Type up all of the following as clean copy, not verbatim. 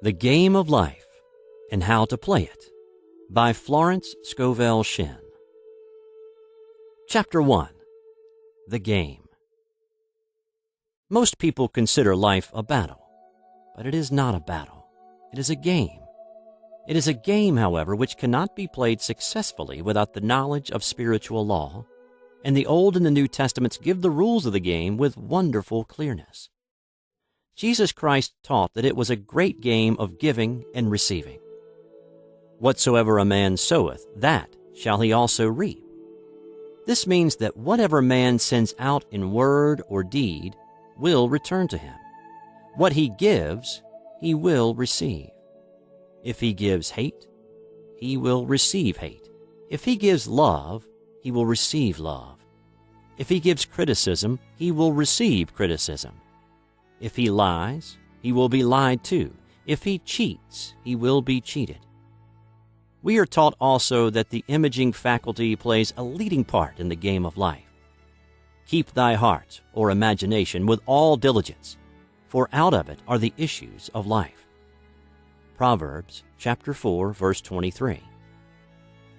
The Game of Life and How to Play It by Florence Scovel Shinn. Chapter 1. The Game. Most people consider life a battle, but it is not a battle. It is a game. It is a game, however, which cannot be played successfully without the knowledge of spiritual law, and the Old and the New Testaments give the rules of the game with wonderful clearness. Jesus Christ taught that it was a great game of giving and receiving. Whatsoever a man soweth, that shall he also reap. This means that whatever man sends out in word or deed will return to him. What he gives, he will receive. If he gives hate, he will receive hate. If he gives love, he will receive love. If he gives criticism, he will receive criticism. If he lies, he will be lied to. If he cheats, he will be cheated. We are taught also that the imaging faculty plays a leading part in the game of life. Keep thy heart, or imagination, with all diligence, for out of it are the issues of life. Proverbs chapter 4, verse 23.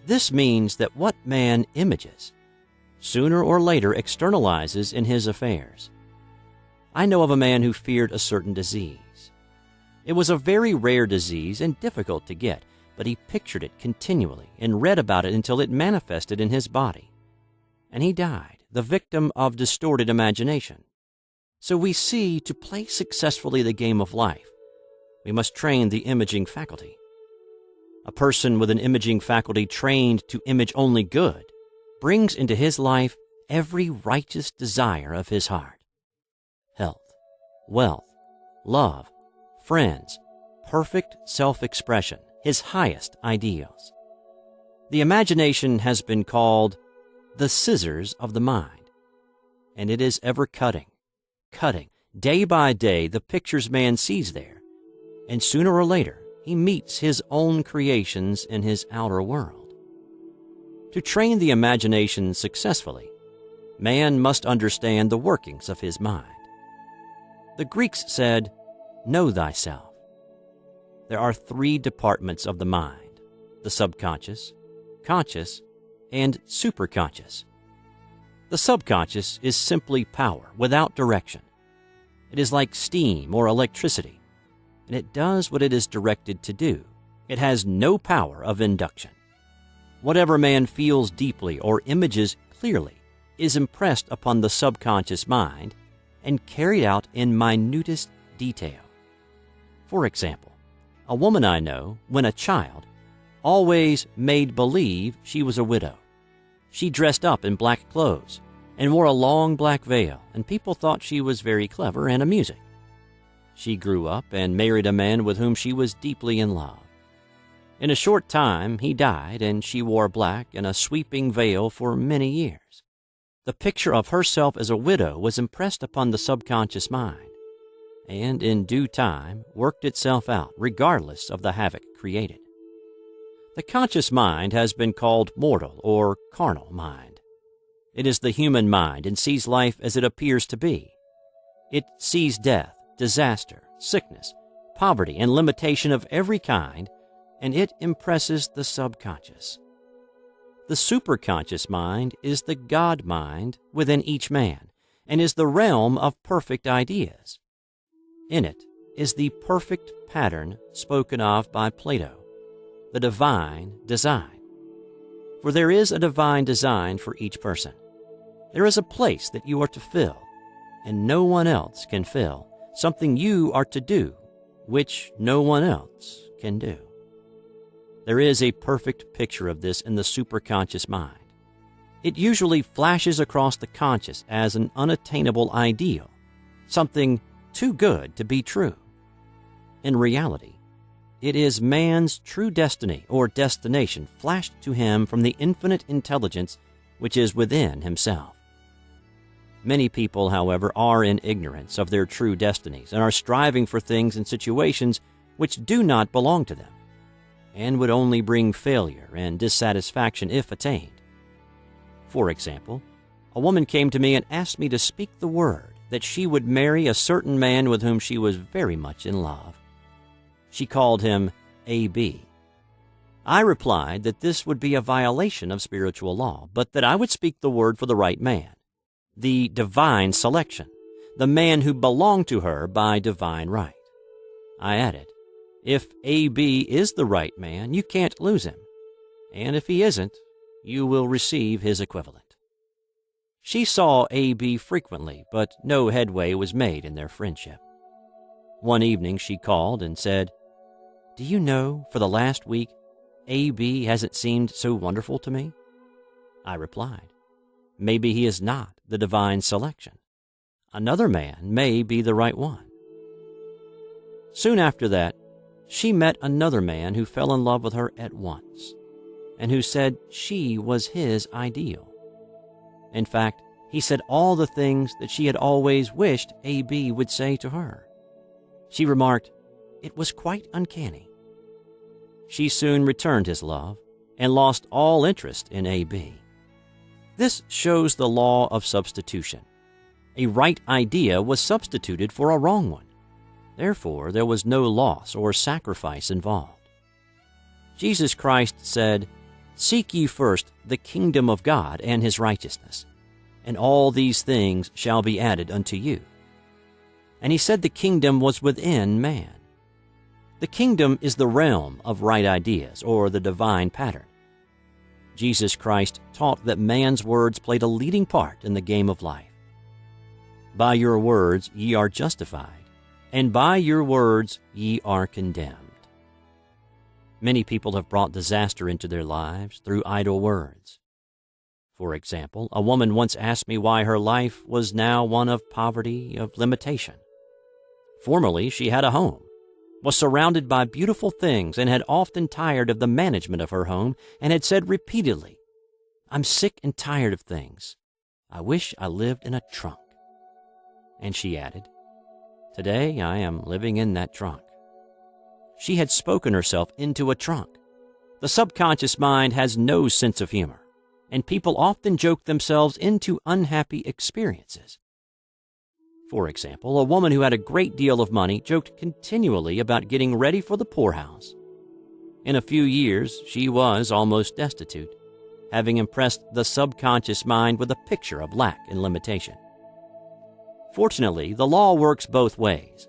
This means that what man images, sooner or later externalizes in his affairs. I know of a man who feared a certain disease. It was a very rare disease and difficult to get, but he pictured it continually and read about it until it manifested in his body. And he died, the victim of distorted imagination. So we see, to play successfully the game of life, we must train the imaging faculty. A person with an imaging faculty trained to image only good brings into his life every righteous desire of his heart. Health, wealth, love, friends, perfect self-expression, his highest ideals. The imagination has been called the scissors of the mind, and it is ever cutting, day by day the pictures man sees there, and sooner or later he meets his own creations in his outer world. To train the imagination successfully, man must understand the workings of his mind. The Greeks said, "Know thyself." There are three departments of the mind: the subconscious, conscious, and superconscious. The subconscious is simply power without direction. It is like steam or electricity, and it does what it is directed to do. It has no power of induction. Whatever man feels deeply or images clearly is impressed upon the subconscious mind and carried out in minutest detail. For example, a woman I know, when a child, always made believe she was a widow. She dressed up in black clothes and wore a long black veil, and people thought she was very clever and amusing. She grew up and married a man with whom she was deeply in love. In a short time, he died, and she wore black and a sweeping veil for many years. The picture of herself as a widow was impressed upon the subconscious mind, and in due time worked itself out regardless of the havoc created. The conscious mind has been called mortal or carnal mind. It is the human mind and sees life as it appears to be. It sees death, disaster, sickness, poverty, and limitation of every kind, and it impresses the subconscious. The superconscious mind is the God mind within each man and is the realm of perfect ideas. In it is the perfect pattern spoken of by Plato, the divine design. For there is a divine design for each person. There is a place that you are to fill, and no one else can fill, something you are to do, which no one else can do. There is a perfect picture of this in the superconscious mind. It usually flashes across the conscious as an unattainable ideal, something too good to be true. In reality, it is man's true destiny or destination flashed to him from the infinite intelligence which is within himself. Many people, however, are in ignorance of their true destinies and are striving for things and situations which do not belong to them, and would only bring failure and dissatisfaction if attained. For example, a woman came to me and asked me to speak the word that she would marry a certain man with whom she was very much in love. She called him A.B. I replied that this would be a violation of spiritual law, but that I would speak the word for the right man, the divine selection, the man who belonged to her by divine right. I added, if A.B. is the right man, you can't lose him, and if he isn't, you will receive his equivalent. She saw A.B. frequently, but no headway was made in their friendship. One evening she called and said, "Do you know, for the last week, A.B. hasn't seemed so wonderful to me?" I replied, "Maybe he is not the divine selection. Another man may be the right one." Soon after that, she met another man who fell in love with her at once, and who said she was his ideal. In fact, he said all the things that she had always wished A.B. would say to her. She remarked, it was quite uncanny. She soon returned his love and lost all interest in A.B. This shows the law of substitution. A right idea was substituted for a wrong one. Therefore, there was no loss or sacrifice involved. Jesus Christ said, "Seek ye first the kingdom of God and his righteousness, and all these things shall be added unto you." And he said the kingdom was within man. The kingdom is the realm of right ideas, or the divine pattern. Jesus Christ taught that man's words played a leading part in the game of life. By your words ye are justified, and by your words ye are condemned. Many people have brought disaster into their lives through idle words. For example, a woman once asked me why her life was now one of poverty, of limitation. Formerly, she had a home, was surrounded by beautiful things, and had often tired of the management of her home, and had said repeatedly, "I'm sick and tired of things. I wish I lived in a trunk." And she added, "Today I am living in that trunk." She had spoken herself into a trunk. The subconscious mind has no sense of humor, and people often joke themselves into unhappy experiences. For example, a woman who had a great deal of money joked continually about getting ready for the poorhouse. In a few years, she was almost destitute, having impressed the subconscious mind with a picture of lack and limitation. Fortunately, the law works both ways,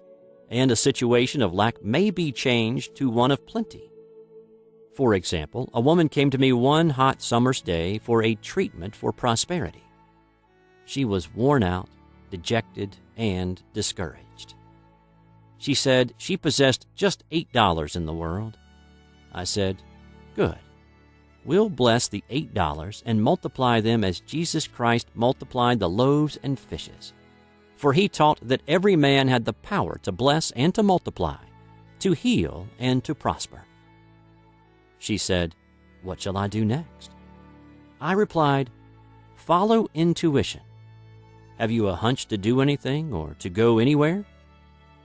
and a situation of lack may be changed to one of plenty. For example, a woman came to me one hot summer's day for a treatment for prosperity. She was worn out, dejected, and discouraged. She said she possessed just $8 in the world. I said, "Good. We'll bless the $8 and multiply them as Jesus Christ multiplied the loaves and fishes. For he taught that every man had the power to bless and to multiply, to heal and to prosper." She said, "What shall I do next?" I replied, "Follow intuition. Have you a hunch to do anything or to go anywhere?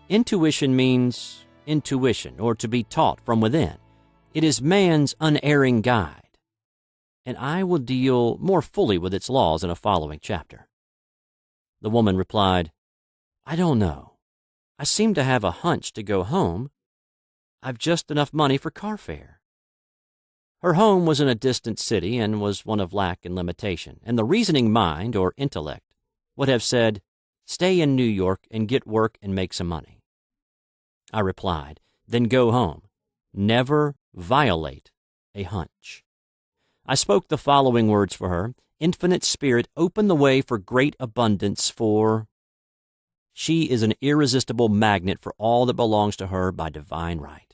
Intuition means intuition, or to be taught from within. It is man's unerring guide, and I will deal more fully with its laws in a following chapter. The woman replied, "I don't know. I seem to have a hunch to go home. I've just enough money for car fare." Her home was in a distant city and was one of lack and limitation, and the reasoning mind, or intellect, would have said, "Stay in New York and get work and make some money." I replied, "Then go home. Never violate a hunch." I spoke the following words for her: "Infinite Spirit, open the way for great abundance for..." She is an irresistible magnet for all that belongs to her by divine right.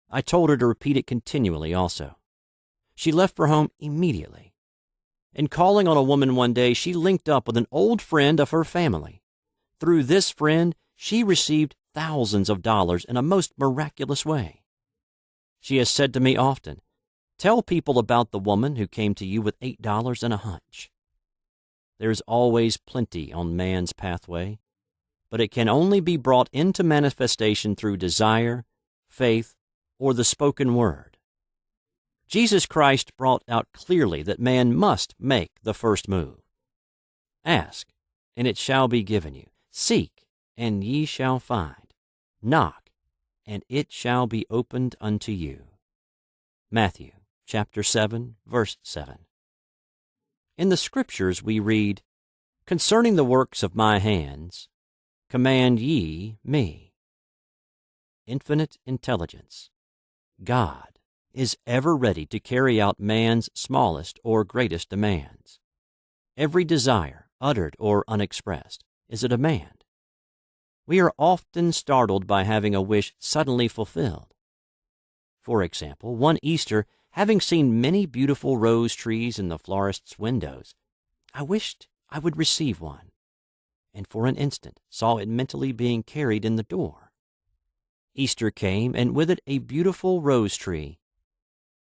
I told her to repeat it continually also. She left for home immediately. In calling on a woman one day, she linked up with an old friend of her family. Through this friend, she received thousands of dollars in a most miraculous way. She has said to me often, "Tell people about the woman who came to you with $8 and a hunch." There is always plenty on man's pathway, but it can only be brought into manifestation through desire, faith, or the spoken word. Jesus Christ brought out clearly that man must make the first move. Ask, and it shall be given you. Seek, and ye shall find. Knock, and it shall be opened unto you. Matthew chapter 7, verse 7. In the Scriptures we read, "Concerning the works of my hands, command ye me." Infinite intelligence. God is ever ready to carry out man's smallest or greatest demands. Every desire, uttered or unexpressed, is a demand. We are often startled by having a wish suddenly fulfilled. For example, one Easter, having seen many beautiful rose trees in the florist's windows, I wished I would receive one, and for an instant saw it mentally being carried in the door. Easter came, and with it a beautiful rose tree.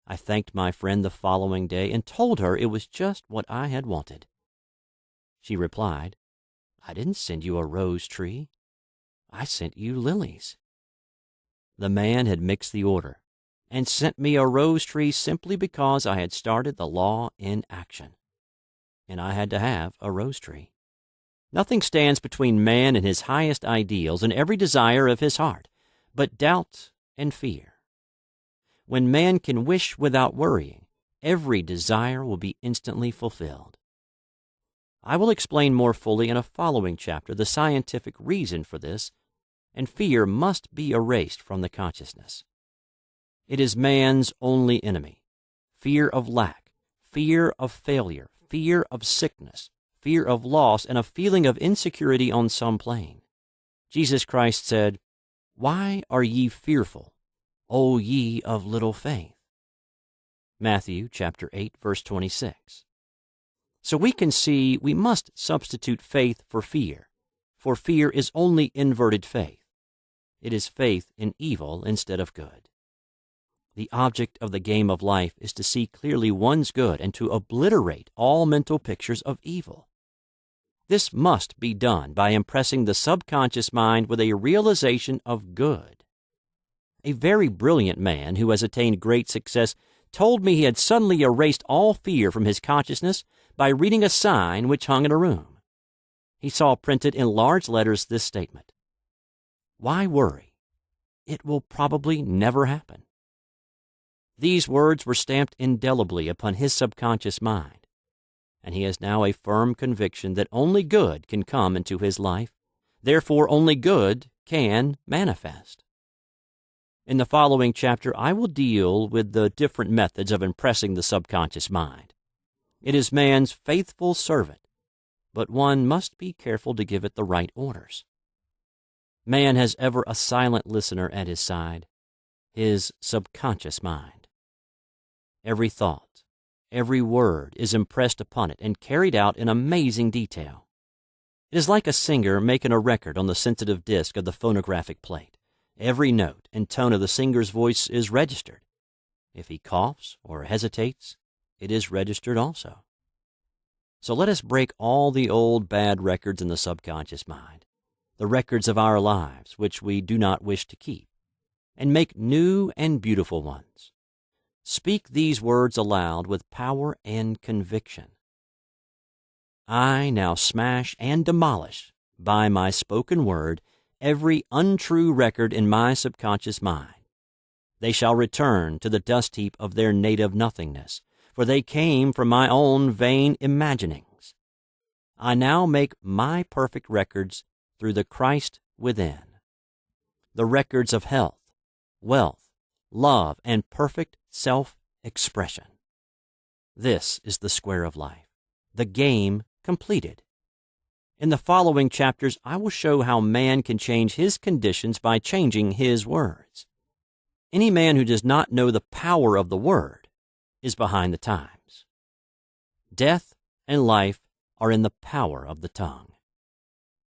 I thanked my friend the following day and told her it was just what I had wanted. She replied, "I didn't send you a rose tree. I sent you lilies." The man had mixed the order and sent me a rose tree simply because I had started the law in action, and I had to have a rose tree. Nothing stands between man and his highest ideals and every desire of his heart but doubt and fear. When man can wish without worrying, every desire will be instantly fulfilled. I will explain more fully in a following chapter the scientific reason for this, and fear must be erased from the consciousness. It is man's only enemy. Fear of lack, fear of failure, fear of sickness, fear of loss, and a feeling of insecurity on some plane. Jesus Christ said, "Why are ye fearful, O ye of little faith?" Matthew chapter 8, verse 26. So we can see we must substitute faith for fear is only inverted faith. It is faith in evil instead of good. The object of the game of life is to see clearly one's good and to obliterate all mental pictures of evil. This must be done by impressing the subconscious mind with a realization of good. A very brilliant man who has attained great success told me he had suddenly erased all fear from his consciousness by reading a sign which hung in a room. He saw printed in large letters this statement: "Why worry? It will probably never happen." These words were stamped indelibly upon his subconscious mind, and he has now a firm conviction that only good can come into his life, therefore only good can manifest. In the following chapter, I will deal with the different methods of impressing the subconscious mind. It is man's faithful servant, but one must be careful to give it the right orders. Man has ever a silent listener at his side, his subconscious mind. Every thought, every word is impressed upon it and carried out in amazing detail. It is like a singer making a record on the sensitive disc of the phonographic plate. Every note and tone of the singer's voice is registered. If he coughs or hesitates, it is registered also. So let us break all the old bad records in the subconscious mind, the records of our lives which we do not wish to keep, and make new and beautiful ones. Speak these words aloud with power and conviction. I now smash and demolish, by my spoken word, every untrue record in my subconscious mind. They shall return to the dust heap of their native nothingness, for they came from my own vain imaginings. I now make my perfect records through the Christ within. The records of health, wealth, love, and perfect self-expression. This is the square of life, the game completed. In the following chapters, I will show how man can change his conditions by changing his words. Any man who does not know the power of the word is behind the times. Death and life are in the power of the tongue.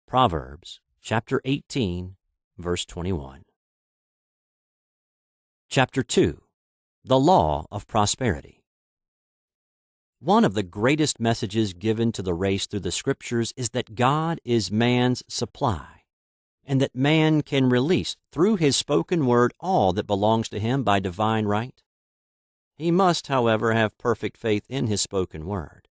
Proverbs chapter 18, verse 21. Chapter 2, The Law of Prosperity. One of the greatest messages given to the race through the Scriptures is that God is man's supply, and that man can release through his spoken word all that belongs to him by divine right. He must, however, have perfect faith in his spoken word.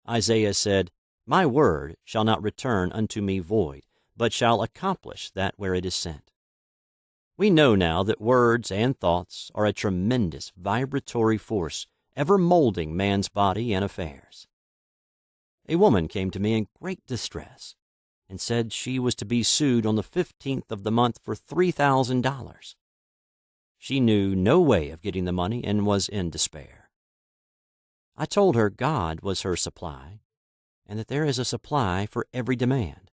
Isaiah said, "My word shall not return unto me void, but shall accomplish that where it is sent." We know now that words and thoughts are a tremendous vibratory force ever molding man's body and affairs. A woman came to me in great distress and said she was to be sued on the 15th of the month for $3,000. She knew no way of getting the money and was in despair. I told her God was her supply and that there is a supply for every demand.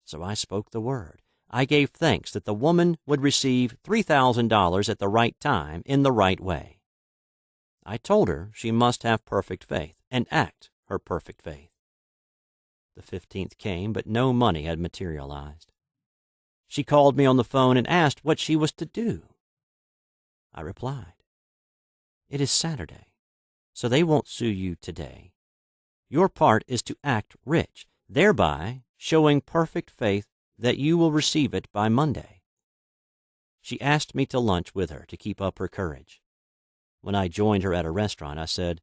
So I spoke the word. I gave thanks that the woman would receive $3,000 at the right time in the right way. I told her she must have perfect faith and act her perfect faith. The 15th came, but no money had materialized. She called me on the phone and asked what she was to do. I replied, "It is Saturday, so they won't sue you today. Your part is to act rich, thereby showing perfect faith that you will receive it by Monday." She asked me to lunch with her to keep up her courage. When I joined her at a restaurant, I said,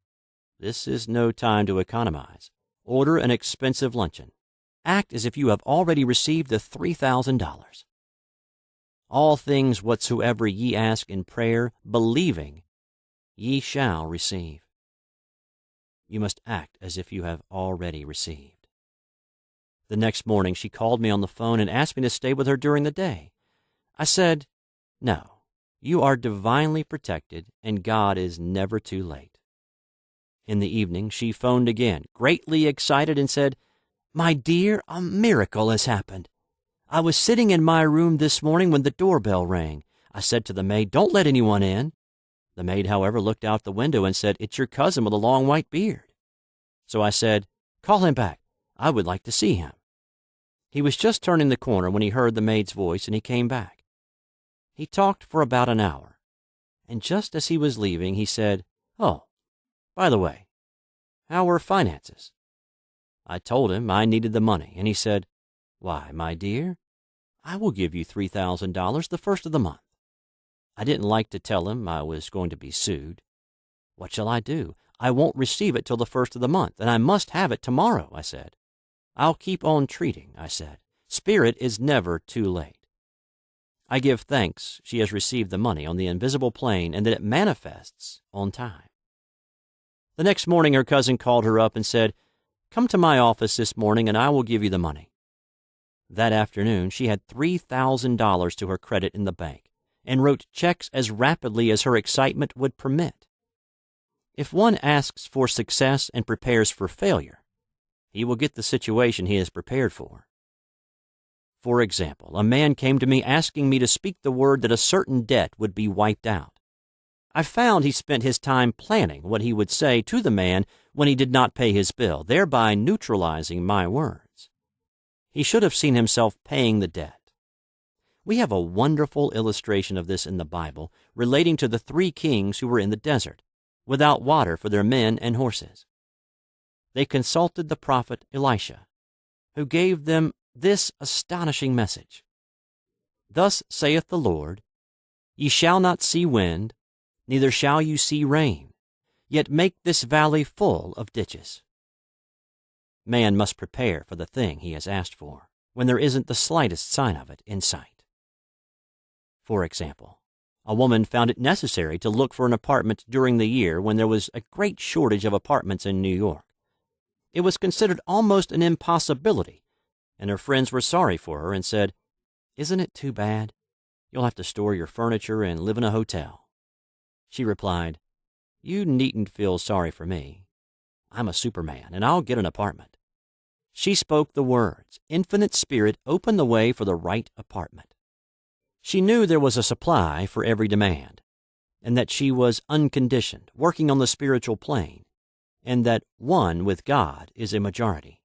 "This is no time to economize. Order an expensive luncheon. Act as if you have already received the $3,000. All things whatsoever ye ask in prayer, believing, ye shall receive." You must act as if you have already received. The next morning, she called me on the phone and asked me to stay with her during the day. I said, "No, you are divinely protected, and God is never too late." In the evening, she phoned again, greatly excited, and said, "My dear, a miracle has happened. I was sitting in my room this morning when the doorbell rang. I said to the maid, 'Don't let anyone in.' The maid, however, looked out the window and said, 'It's your cousin with a long white beard.' So I said, 'Call him back. I would like to see him.' He was just turning the corner when he heard the maid's voice, and he came back. He talked for about an hour, and just as he was leaving, he said, 'Oh, by the way, how are finances?' I told him I needed the money, and he said, 'Why, my dear, I will give you $3,000 the first of the month.' I didn't like to tell him I was going to be sued. 'What shall I do? I won't receive it till the first of the month, and I must have it tomorrow,' I said. 'I'll keep on treating,' I said. 'Spirit is never too late.' I give thanks she has received the money on the invisible plane and that it manifests on time. The next morning, her cousin called her up and said, 'Come to my office this morning and I will give you the money.' That afternoon, she had $3,000 to her credit in the bank and wrote checks as rapidly as her excitement would permit. If one asks for success and prepares for failure, he will get the situation he is prepared for. For example, a man came to me asking me to speak the word that a certain debt would be wiped out. I found he spent his time planning what he would say to the man when he did not pay his bill, thereby neutralizing my words. He should have seen himself paying the debt. We have a wonderful illustration of this in the Bible relating to the 3 kings who were in the desert, without water for their men and horses. They consulted the prophet Elisha, who gave them this astonishing message. "Thus saith the Lord, Ye shall not see wind, neither shall you see rain, yet make this valley full of ditches." Man must prepare for the thing he has asked for, when there isn't the slightest sign of it in sight. For example, a woman found it necessary to look for an apartment during the year when there was a great shortage of apartments in New York. It was considered almost an impossibility, and her friends were sorry for her and said, "Isn't it too bad? You'll have to store your furniture and live in a hotel." She replied, "You needn't feel sorry for me. I'm a Superman, and I'll get an apartment." She spoke the words. Infinite Spirit opened the way for the right apartment. She knew there was a supply for every demand, and that she was unconditioned, working on the spiritual plane, and that one with God is a majority.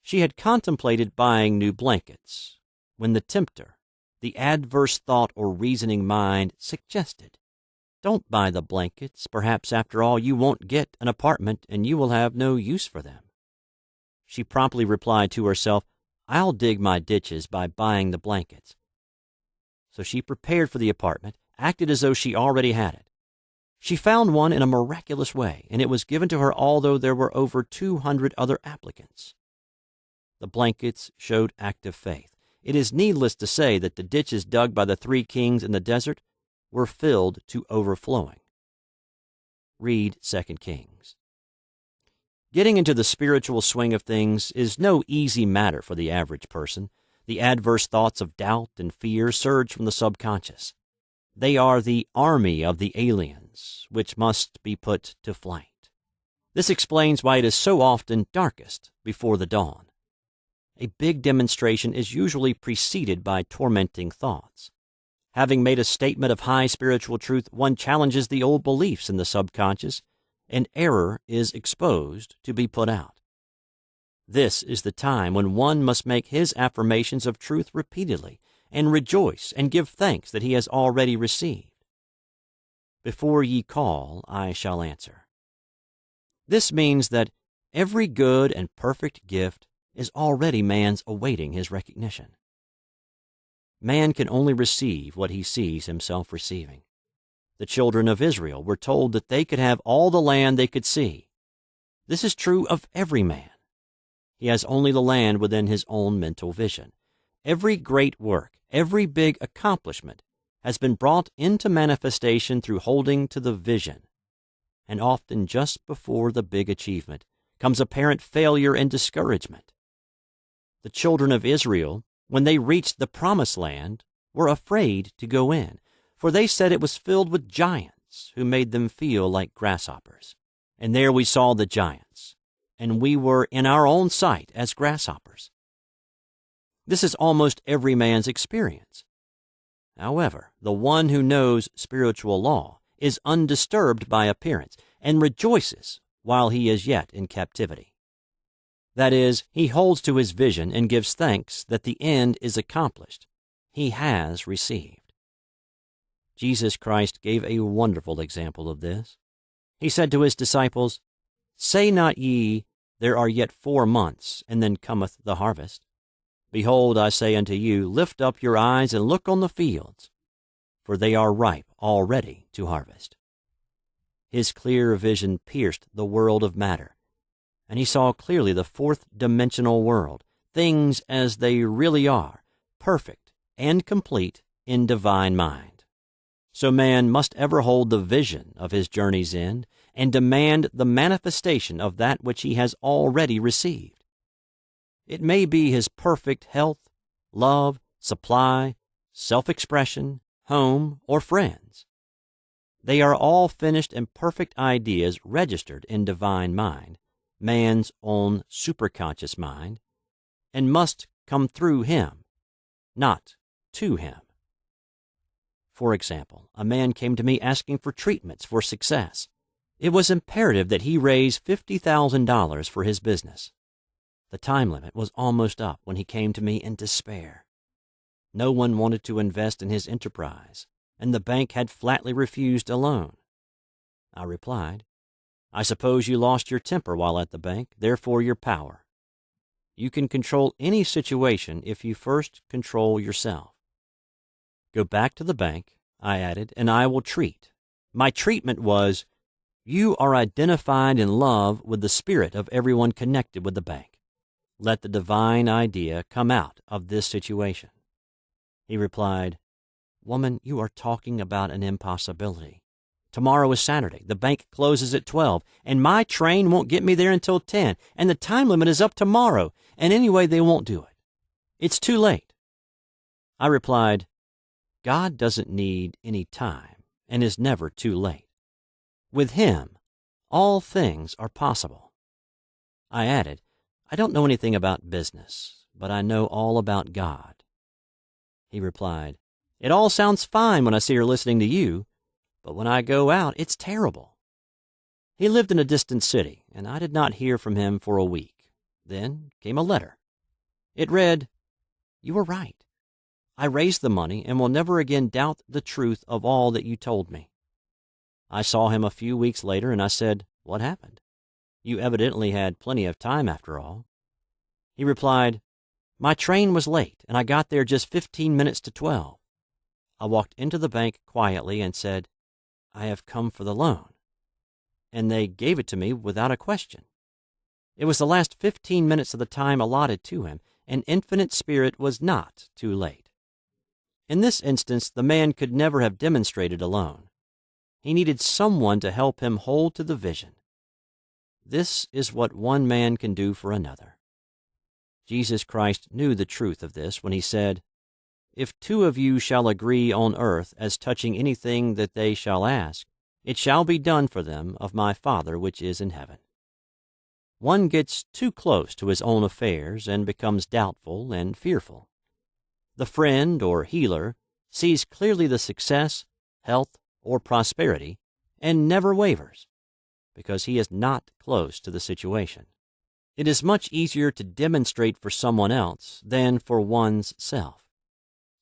She had contemplated buying new blankets when the tempter, the adverse thought or reasoning mind, suggested, "Don't buy the blankets. Perhaps after all you won't get an apartment and you will have no use for them." She promptly replied to herself, "I'll dig my ditches by buying the blankets." So she prepared for the apartment, acted as though she already had it. She found one in a miraculous way, and it was given to her although there were over 200 other applicants. The blankets showed active faith. It is needless to say that the ditches dug by the 3 kings in the desert were filled to overflowing. Read 2 Kings. Getting into the spiritual swing of things is no easy matter for the average person. The adverse thoughts of doubt and fear surge from the subconscious. They are the army of the aliens, which must be put to flight. This explains why it is so often darkest before the dawn. A big demonstration is usually preceded by tormenting thoughts. Having made a statement of high spiritual truth, one challenges the old beliefs in the subconscious, and error is exposed to be put out. This is the time when one must make his affirmations of truth repeatedly, and rejoice and give thanks that he has already received. Before ye call, I shall answer. This means that every good and perfect gift is already man's awaiting his recognition. Man can only receive what he sees himself receiving. The children of Israel were told that they could have all the land they could see. This is true of every man. He has only the land within his own mental vision. Every great work, every big accomplishment has been brought into manifestation through holding to the vision. And often just before the big achievement comes apparent failure and discouragement. The children of Israel, when they reached the promised land, were afraid to go in, for they said it was filled with giants who made them feel like grasshoppers. And there we saw the giants, and we were in our own sight as grasshoppers. This is almost every man's experience. However, the one who knows spiritual law is undisturbed by appearance and rejoices while he is yet in captivity. That is, he holds to his vision and gives thanks that the end is accomplished. He has received. Jesus Christ gave a wonderful example of this. He said to his disciples, Say not ye, There are yet 4 months, and then cometh the harvest. Behold, I say unto you, lift up your eyes and look on the fields, for they are ripe already to harvest. His clear vision pierced the world of matter, and he saw clearly the 4th-dimensional world, things as they really are, perfect and complete in divine mind. So man must ever hold the vision of his journey's end and demand the manifestation of that which he has already received. It may be his perfect health, love, supply, self-expression, home, or friends. They are all finished and perfect ideas registered in divine mind, man's own superconscious mind, and must come through him, not to him. For example, a man came to me asking for treatments for success. It was imperative that he raise $50,000 for his business. The time limit was almost up when he came to me in despair. No one wanted to invest in his enterprise, and the bank had flatly refused a loan. I replied, I suppose you lost your temper while at the bank, therefore your power. You can control any situation if you first control yourself. Go back to the bank, I added, and I will treat. My treatment was, you are identified in love with the spirit of everyone connected with the bank. Let the divine idea come out of this situation. He replied, Woman, you are talking about an impossibility. Tomorrow is Saturday. The bank closes at 12, and my train won't get me there until 10, and the time limit is up tomorrow, and anyway, they won't do it. It's too late. I replied, God doesn't need any time and is never too late. With him, all things are possible. I added, I don't know anything about business, but I know all about God. He replied, It all sounds fine when I see her listening to you, but when I go out, it's terrible. He lived in a distant city, and I did not hear from him for a week. Then came a letter. It read, You were right. I raised the money and will never again doubt the truth of all that you told me. I saw him a few weeks later, and I said, What happened? You evidently had plenty of time after all. He replied, My train was late, and I got there just 15 minutes to 12. I walked into the bank quietly and said, I have come for the loan. And they gave it to me without a question. It was the last 15 minutes of the time allotted to him, and infinite Spirit was not too late. In this instance, the man could never have demonstrated alone. He needed someone to help him hold to the vision. This is what one man can do for another. Jesus Christ knew the truth of this when he said, "If two of you shall agree on earth as touching anything that they shall ask, it shall be done for them of my Father which is in heaven." One gets too close to his own affairs and becomes doubtful and fearful. The friend or healer sees clearly the success, health, or prosperity and never wavers, because he is not close to the situation. It is much easier to demonstrate for someone else than for one's self.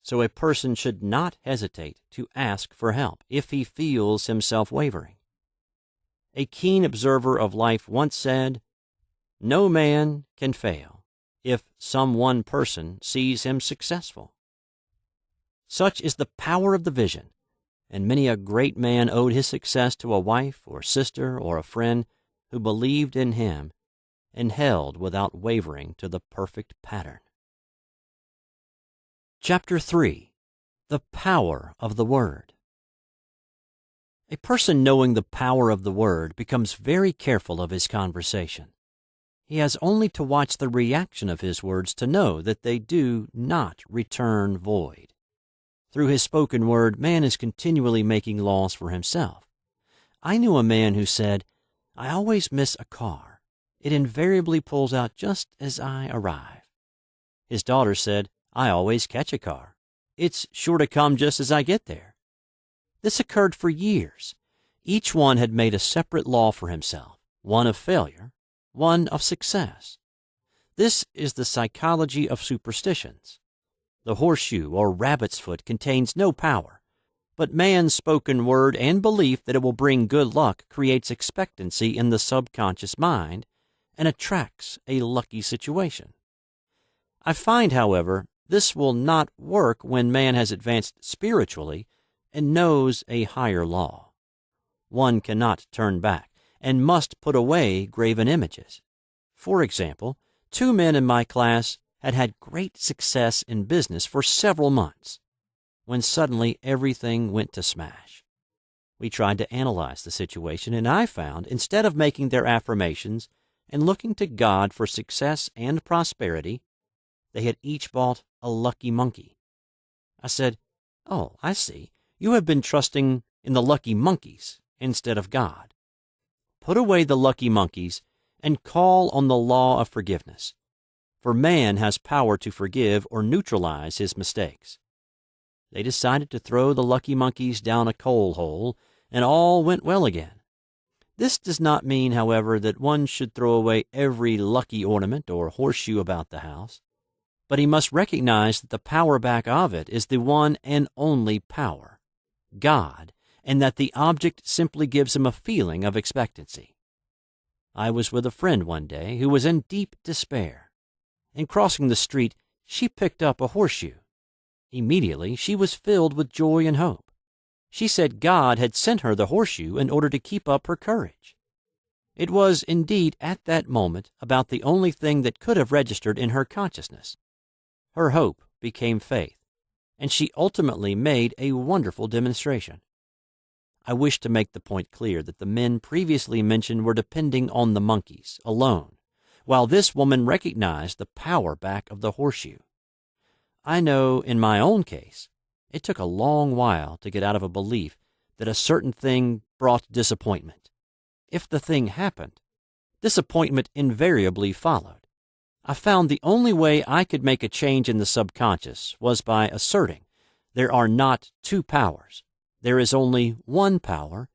So a person should not hesitate to ask for help if he feels himself wavering. A keen observer of life once said, "No man can fail if some one person sees him successful." Such is the power of the vision, and many a great man owed his success to a wife or sister or a friend who believed in him and held without wavering to the perfect pattern. Chapter 3. The Power of the Word. A person knowing the power of the Word becomes very careful of his conversation. He has only to watch the reaction of his words to know that they do not return void. Through his spoken word, man is continually making laws for himself. I knew a man who said, "I always miss a car. It invariably pulls out just as I arrive." His daughter said, "I always catch a car. It's sure to come just as I get there." This occurred for years. Each one had made a separate law for himself, one of failure, one of success. This is the psychology of superstitions. The horseshoe or rabbit's foot contains no power, but man's spoken word and belief that it will bring good luck creates expectancy in the subconscious mind and attracts a lucky situation. I find, however, this will not work when man has advanced spiritually and knows a higher law. One cannot turn back and must put away graven images. For example, 2 men in my class had had great success in business for several months, when suddenly everything went to smash. We tried to analyze the situation, and I found, instead of making their affirmations and looking to God for success and prosperity, they had each bought a lucky monkey. I said, "Oh, I see. You have been trusting in the lucky monkeys instead of God. Put away the lucky monkeys and call on the law of forgiveness, for man has power to forgive or neutralize his mistakes." They decided to throw the lucky monkeys down a coal hole, and all went well again. This does not mean, however, that one should throw away every lucky ornament or horseshoe about the house, but he must recognize that the power back of it is the one and only power, God, and that the object simply gives him a feeling of expectancy. I was with a friend one day who was in deep despair. In crossing the street, she picked up a horseshoe. Immediately, she was filled with joy and hope. She said God had sent her the horseshoe in order to keep up her courage. It was, indeed, at that moment, about the only thing that could have registered in her consciousness. Her hope became faith, and she ultimately made a wonderful demonstration. I wish to make the point clear that the men previously mentioned were depending on the monkeys alone, while this woman recognized the power back of the horseshoe. I know in my own case, it took a long while to get out of a belief that a certain thing brought disappointment. If the thing happened, disappointment invariably followed. I found the only way I could make a change in the subconscious was by asserting there are not 2 powers. There is only one power,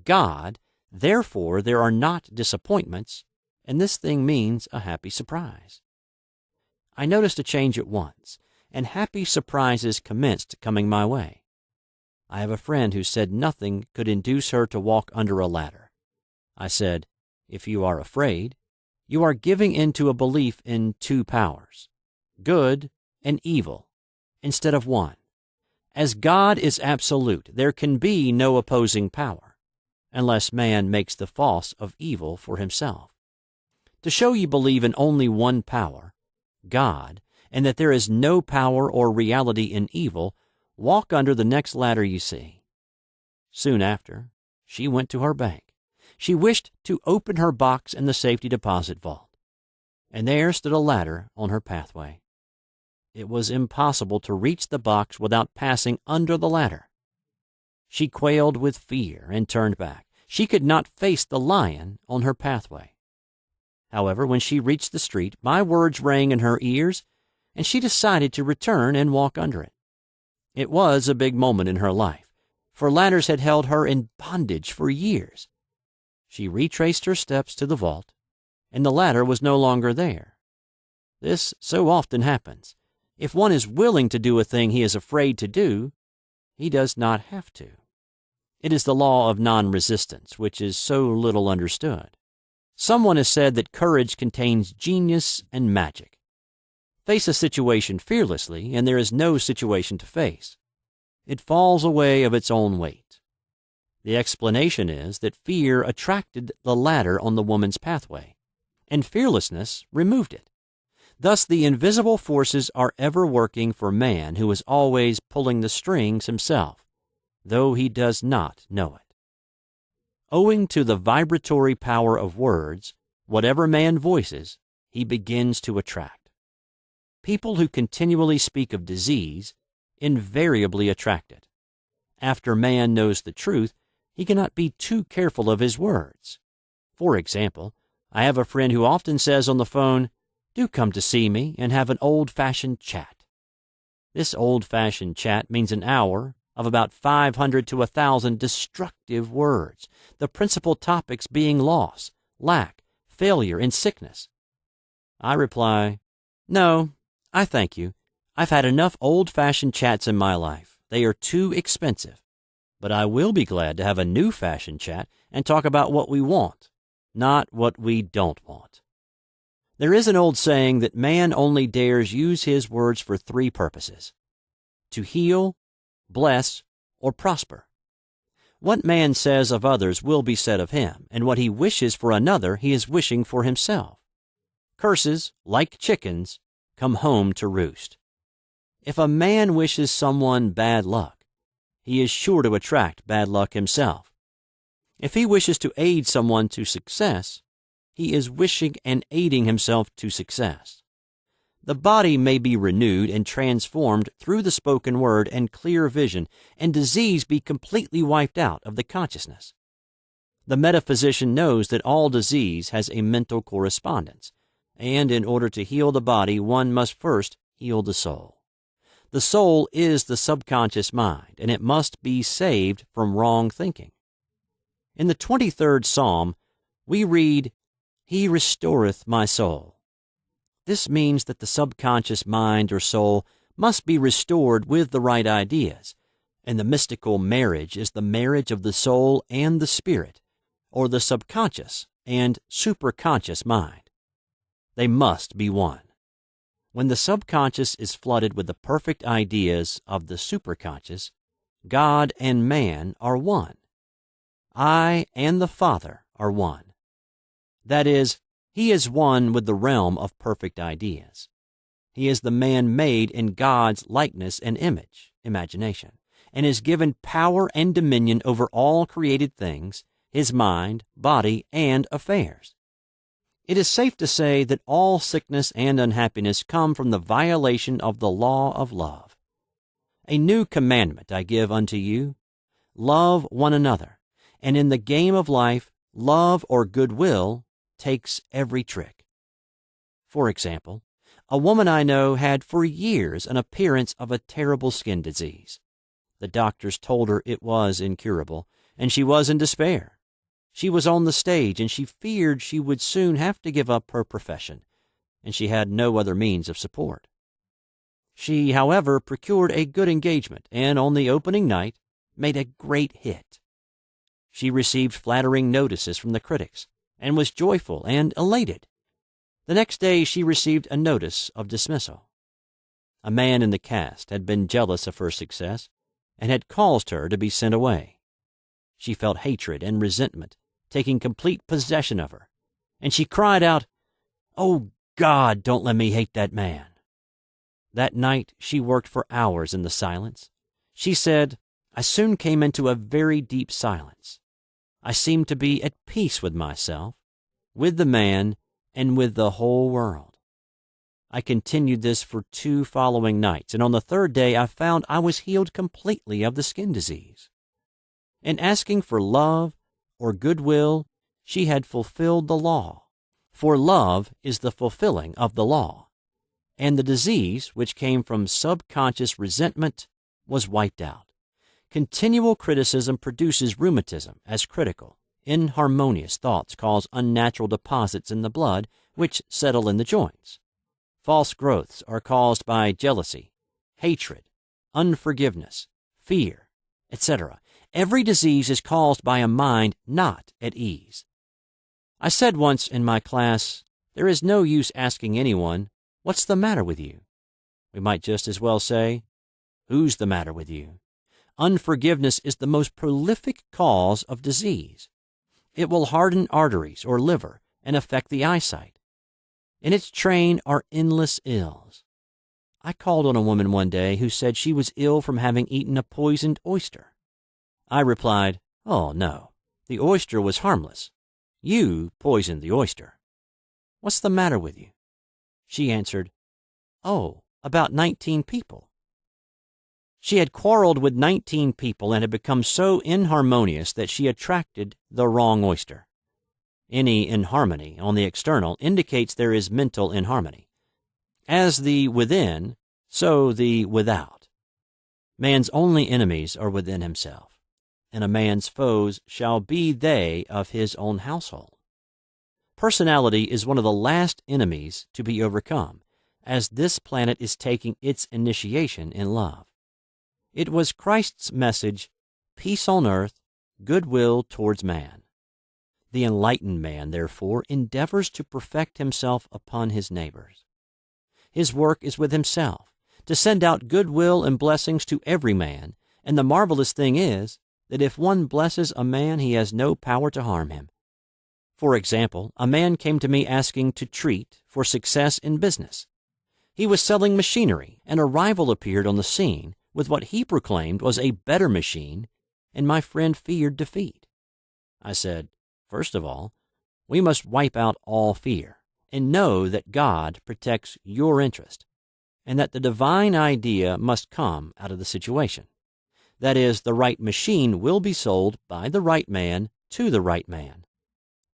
God, therefore there are not disappointments, and this thing means a happy surprise. I noticed a change at once, and happy surprises commenced coming my way. I have a friend who said nothing could induce her to walk under a ladder. I said, "If you are afraid, you are giving in to a belief in 2 powers, good and evil, instead of one. As God is absolute, there can be no opposing power, unless man makes the false of evil for himself. To show you believe in only one power, God, and that there is no power or reality in evil, walk under the next ladder you see. Soon after, she went to her bank. She wished to open her box in the safety deposit vault, and there stood a ladder on her pathway. It was impossible to reach the box without passing under the ladder. She quailed with fear and turned back. She could not face the lion on her pathway. However, when she reached the street, my words rang in her ears, and she decided to return and walk under it. It was a big moment in her life, for ladders had held her in bondage for years. She retraced her steps to the vault, and the ladder was no longer there. This so often happens. If one is willing to do a thing he is afraid to do, he does not have to. It is the law of non-resistance, which is so little understood. Someone has said that courage contains genius and magic. Face a situation fearlessly, and there is no situation to face. It falls away of its own weight. The explanation is that fear attracted the ladder on the woman's pathway, and fearlessness removed it. Thus, the invisible forces are ever working for man, who is always pulling the strings himself, though he does not know it. Owing to the vibratory power of words, whatever man voices, he begins to attract. People who continually speak of disease invariably attract it. After man knows the truth, he cannot be too careful of his words. For example, I have a friend who often says on the phone, "Do come to see me and have an old-fashioned chat." This old-fashioned chat means an hour of about 500 to 1,000 destructive words, the principal topics being loss, lack, failure, and sickness. I reply, "No, I thank you. I've had enough old-fashioned chats in my life. They are too expensive. But I will be glad to have a new-fashioned chat and talk about what we want, not what we don't want." There is an old saying that man only dares use his words for three purposes: to heal, bless, or prosper. What man says of others will be said of him, and what he wishes for another he is wishing for himself. Curses, like chickens, come home to roost. If a man wishes someone bad luck, he is sure to attract bad luck himself. If he wishes to aid someone to success, he is wishing and aiding himself to success. The body may be renewed and transformed through the spoken word and clear vision, and disease be completely wiped out of the consciousness. The metaphysician knows that all disease has a mental correspondence, and in order to heal the body, one must first heal the soul. The soul is the subconscious mind, and it must be saved from wrong thinking. In the 23rd Psalm, we read, "He restoreth my soul." This means that the subconscious mind or soul must be restored with the right ideas, and the mystical marriage is the marriage of the soul and the spirit, or the subconscious and superconscious mind. They must be one. When the subconscious is flooded with the perfect ideas of the superconscious, God and man are one. I and the Father are one. That is, he is one with the realm of perfect ideas. He is the man made in God's likeness and image, imagination, and is given power and dominion over all created things, his mind, body, and affairs. It is safe to say that all sickness and unhappiness come from the violation of the law of love. "A new commandment I give unto you, love one another, and in the game of life, love or goodwill takes every trick." For example, a woman I know had for years an appearance of a terrible skin disease. The doctors told her it was incurable, and she was in despair. She was on the stage, and she feared she would soon have to give up her profession, and she had no other means of support. She, however, procured a good engagement, and on the opening night made a great hit. She received flattering notices from the critics, and was joyful and elated. The next day she received a notice of dismissal. A man in the cast had been jealous of her success, and had caused her to be sent away. She felt hatred and resentment taking complete possession of her, and she cried out, "Oh, God, don't let me hate that man." That night she worked for hours in the silence. She said, I soon came into a very deep silence. I seemed to be at peace with myself, with the man, and with the whole world. I continued this for 2 following nights, and on the 3rd day I found I was healed completely of the skin disease. In asking for love or goodwill, she had fulfilled the law, for love is the fulfilling of the law, and the disease, which came from subconscious resentment, was wiped out. Continual criticism produces rheumatism as critical, inharmonious thoughts cause unnatural deposits in the blood which settle in the joints. False growths are caused by jealousy, hatred, unforgiveness, fear, etc. Every disease is caused by a mind not at ease. I said once in my class, there is no use asking anyone, what's the matter with you? We might just as well say, who's the matter with you? Unforgiveness is the most prolific cause of disease. It will harden arteries or liver and affect the eyesight. In its train are endless ills. I called on a woman one day who said she was ill from having eaten a poisoned oyster. I replied, oh no, the oyster was harmless. You poisoned the oyster. What's the matter with you? She answered, oh, about 19 people. She had quarreled with 19 people and had become so inharmonious that she attracted the wrong oyster. Any inharmony on the external indicates there is mental inharmony. As the within, so the without. Man's only enemies are within himself, and a man's foes shall be they of his own household. Personality is one of the last enemies to be overcome, as this planet is taking its initiation in love. It was Christ's message, peace on earth, goodwill towards man. The enlightened man, therefore, endeavors to perfect himself upon his neighbors. His work is with himself, to send out goodwill and blessings to every man, and the marvelous thing is that if one blesses a man, he has no power to harm him. For example, a man came to me asking to treat for success in business. He was selling machinery, and a rival appeared on the scene with what he proclaimed was a better machine, and my friend feared defeat. I said, first of all, we must wipe out all fear and know that God protects your interest, and that the divine idea must come out of the situation. That is, the right machine will be sold by the right man to the right man.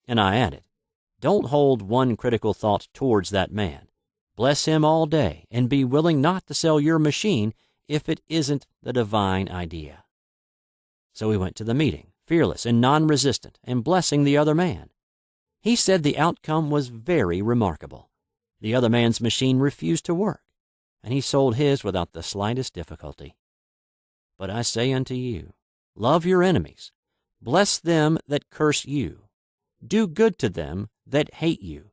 And I added, don't hold one critical thought towards that man. Bless him all day and be willing not to sell your machine if it isn't the divine idea. So we went to the meeting, fearless and non-resistant, and blessing the other man. He said the outcome was very remarkable. The other man's machine refused to work, and he sold his without the slightest difficulty. But I say unto you, love your enemies, bless them that curse you, do good to them that hate you,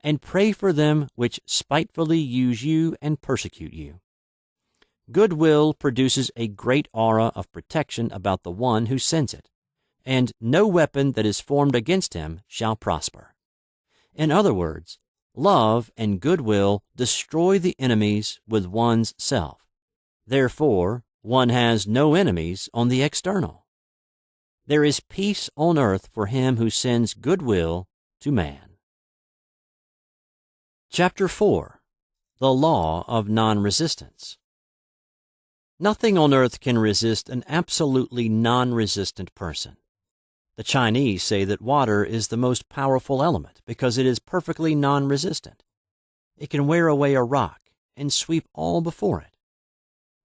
and pray for them which spitefully use you and persecute you. Goodwill produces a great aura of protection about the one who sends it, and no weapon that is formed against him shall prosper. In other words, love and goodwill destroy the enemies with one's self. Therefore, one has no enemies on the external. There is peace on earth for him who sends goodwill to man. Chapter 4. The Law of Non-Resistance. Nothing on earth can resist an absolutely non-resistant person. The Chinese say that water is the most powerful element because it is perfectly non-resistant. It can wear away a rock and sweep all before it.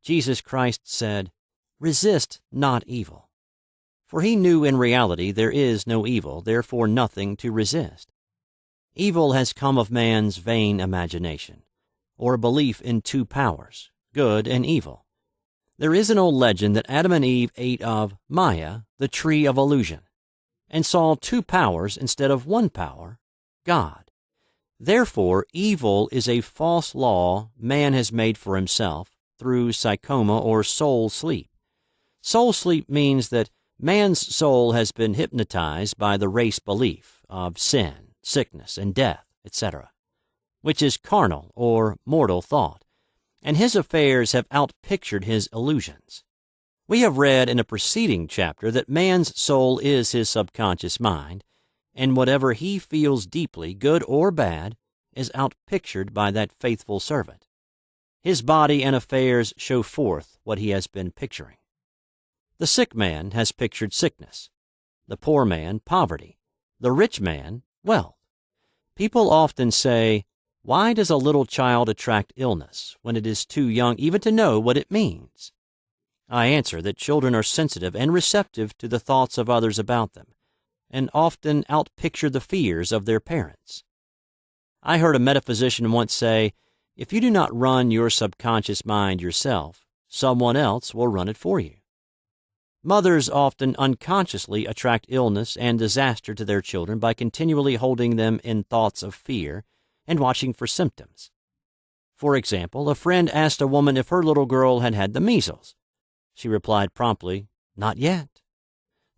Jesus Christ said, resist not evil. For he knew in reality there is no evil, therefore nothing to resist. Evil has come of man's vain imagination, or belief in two powers, good and evil. There is an old legend that Adam and Eve ate of Maya, the tree of illusion, and saw two powers instead of one power, God. Therefore, evil is a false law man has made for himself through psychoma or soul sleep. Soul sleep means that man's soul has been hypnotized by the race belief of sin, sickness, and death, etc., which is carnal or mortal thought, and his affairs have outpictured his illusions. We have read in a preceding chapter that man's soul is his subconscious mind, and whatever he feels deeply, good or bad, is outpictured by that faithful servant. His body and affairs show forth what he has been picturing. The sick man has pictured sickness, the poor man poverty, the rich man wealth. People often say, "Why does a little child attract illness when it is too young even to know what it means?" I answer that children are sensitive and receptive to the thoughts of others about them, and often outpicture the fears of their parents. I heard a metaphysician once say, "If you do not run your subconscious mind yourself, someone else will run it for you." Mothers often unconsciously attract illness and disaster to their children by continually holding them in thoughts of fear and watching for symptoms. For example, a friend asked a woman if her little girl had had the measles. She replied promptly, "Not yet."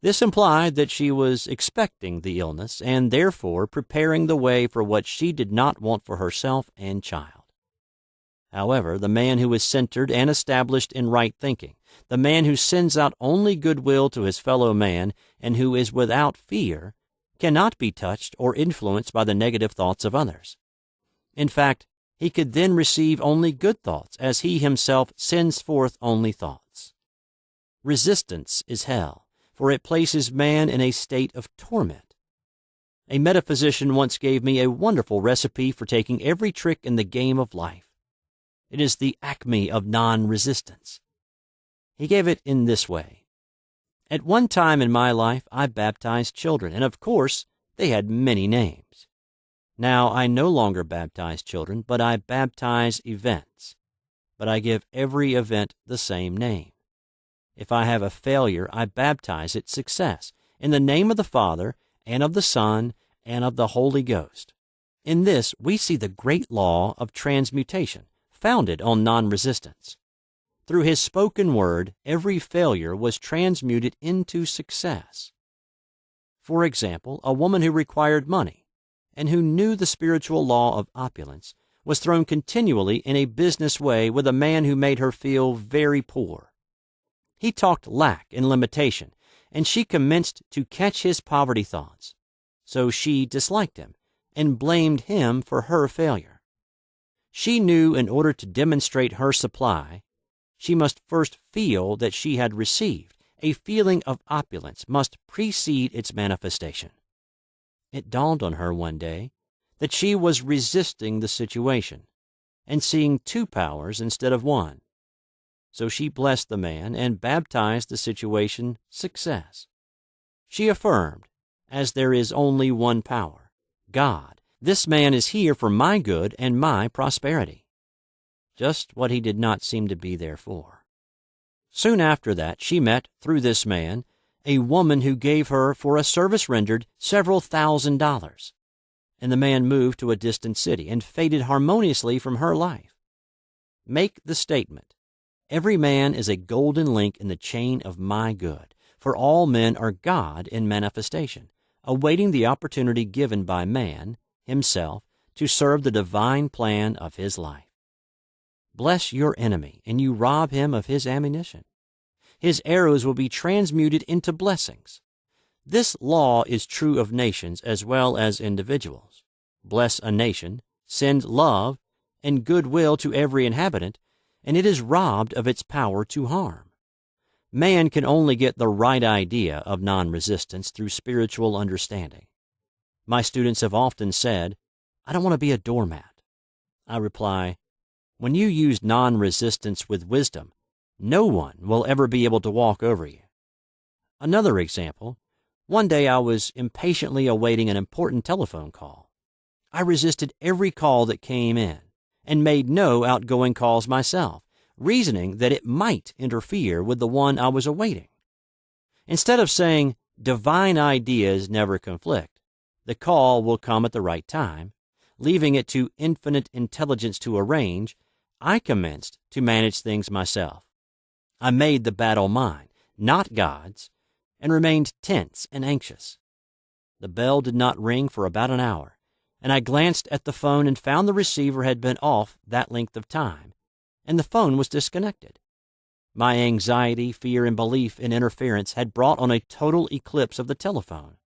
This implied that she was expecting the illness and therefore preparing the way for what she did not want for herself and child. However, the man who is centered and established in right thinking, the man who sends out only goodwill to his fellow man and who is without fear, cannot be touched or influenced by the negative thoughts of others. In fact, he could then receive only good thoughts, as he himself sends forth only thoughts. Resistance is hell, for it places man in a state of torment. A metaphysician once gave me a wonderful recipe for taking every trick in the game of life. It is the acme of non-resistance. He gave it in this way. At one time in my life, I baptized children, and of course, they had many names. Now I no longer baptize children, but I baptize events. But I give every event the same name. If I have a failure, I baptize it success, in the name of the Father, and of the Son, and of the Holy Ghost. In this, we see the great law of transmutation, founded on non-resistance. Through his spoken word, every failure was transmuted into success. For example, a woman who required money, and who knew the spiritual law of opulence, was thrown continually in a business way with a man who made her feel very poor. He talked lack and limitation, and she commenced to catch his poverty thoughts. So she disliked him and blamed him for her failure. She knew in order to demonstrate her supply, she must first feel that she had received. A feeling of opulence must precede its manifestation. It dawned on her one day that she was resisting the situation and seeing two powers instead of one. So she blessed the man and baptized the situation success. She affirmed, as there is only one power, God, this man is here for my good and my prosperity. Just what he did not seem to be there for. Soon after that, she met, through this man, a woman who gave her, for a service rendered, several $1,000s, and the man moved to a distant city and faded harmoniously from her life. Make the statement, "Every man is a golden link in the chain of my good, for all men are God in manifestation, awaiting the opportunity given by man, himself, to serve the divine plan of his life." Bless your enemy, and you rob him of his ammunition. His arrows will be transmuted into blessings. This law is true of nations as well as individuals. Bless a nation, send love and goodwill to every inhabitant, and it is robbed of its power to harm. Man can only get the right idea of non-resistance through spiritual understanding. My students have often said, "I don't want to be a doormat." I reply, when you use non-resistance with wisdom, no one will ever be able to walk over you. Another example, one day I was impatiently awaiting an important telephone call. I resisted every call that came in and made no outgoing calls myself, reasoning that it might interfere with the one I was awaiting. Instead of saying, "Divine ideas never conflict, the call will come at the right time," leaving it to infinite intelligence to arrange, I commenced to manage things myself. I made the battle mine, not God's, and remained tense and anxious. The bell did not ring for about an hour, and I glanced at the phone and found the receiver had been off that length of time, and the phone was disconnected. My anxiety, fear, and belief in interference had brought on a total eclipse of the telephone.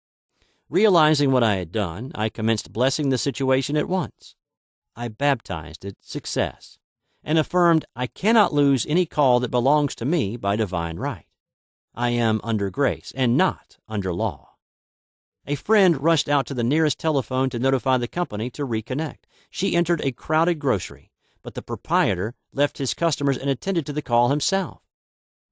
Realizing what I had done, I commenced blessing the situation at once. I baptized it success and affirmed I cannot lose any call that belongs to me by divine right. I am under grace and not under law. A friend rushed out to the nearest telephone to notify the company to reconnect. She entered a crowded grocery, but the proprietor left his customers and attended to the call himself.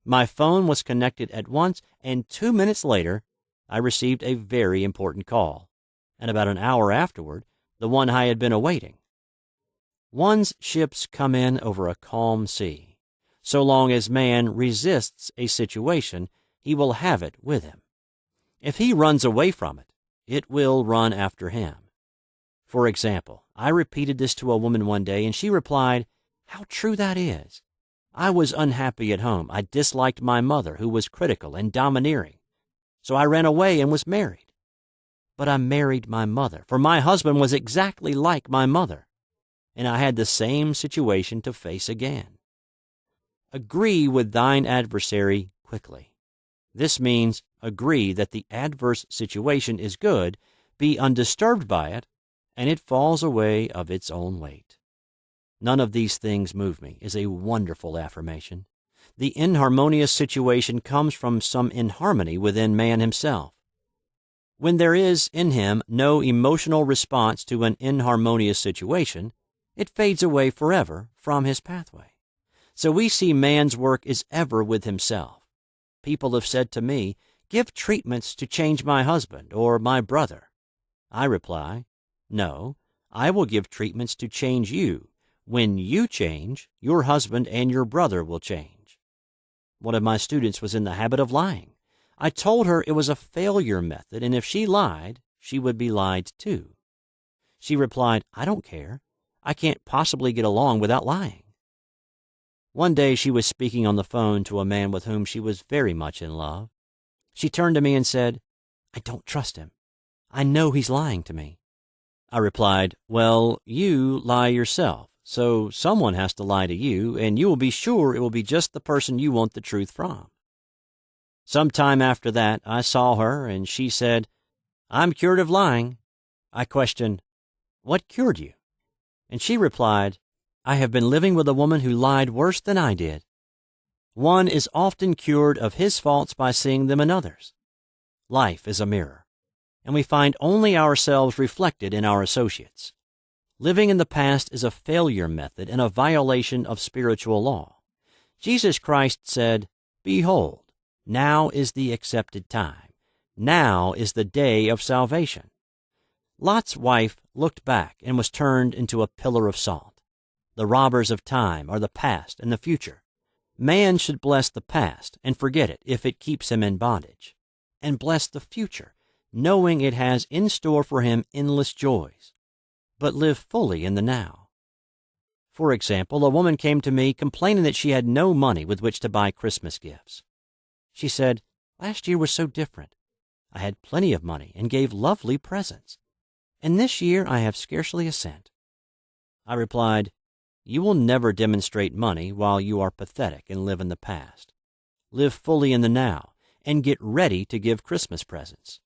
My phone was connected at once, and 2 minutes later, I received a very important call, and about an hour afterward, the one I had been awaiting. One's ships come in over a calm sea. So long as man resists a situation, he will have it with him. If he runs away from it, it will run after him. For example, I repeated this to a woman one day, and she replied, "How true that is. I was unhappy at home. I disliked my mother, who was critical and domineering. So I ran away and was married. But I married my mother, for my husband was exactly like my mother, and I had the same situation to face again." Agree with thine adversary quickly. This means agree that the adverse situation is good, be undisturbed by it, and it falls away of its own weight. "None of these things move me" is a wonderful affirmation. The inharmonious situation comes from some inharmony within man himself. When there is in him no emotional response to an inharmonious situation, it fades away forever from his pathway. So we see man's work is ever with himself. People have said to me, "Give treatments to change my husband or my brother." I reply, "No, I will give treatments to change you. When you change, your husband and your brother will change." One of my students was in the habit of lying. I told her it was a failure method, and if she lied, she would be lied to. She replied, "I don't care. I can't possibly get along without lying." One day she was speaking on the phone to a man with whom she was very much in love. She turned to me and said, "I don't trust him. I know he's lying to me." I replied, "Well, you lie yourself, so someone has to lie to you, and you will be sure it will be just the person you want the truth from." Some time after that, I saw her, and she said, "I'm cured of lying." I questioned, "What cured you?" And she replied, "I have been living with a woman who lied worse than I did." One is often cured of his faults by seeing them in others. Life is a mirror, and we find only ourselves reflected in our associates. Living in the past is a failure method and a violation of spiritual law. Jesus Christ said, "Behold, now is the accepted time. Now is the day of salvation." Lot's wife looked back and was turned into a pillar of salt. The robbers of time are the past and the future. Man should bless the past and forget it if it keeps him in bondage, and bless the future, knowing it has in store for him endless joys, but live fully in the now. For example, a woman came to me complaining that she had no money with which to buy Christmas gifts. She said, "Last year was so different. I had plenty of money and gave lovely presents, and this year I have scarcely a cent." I replied, "You will never demonstrate money while you are pathetic and live in the past. Live fully in the now and get ready to give Christmas presents.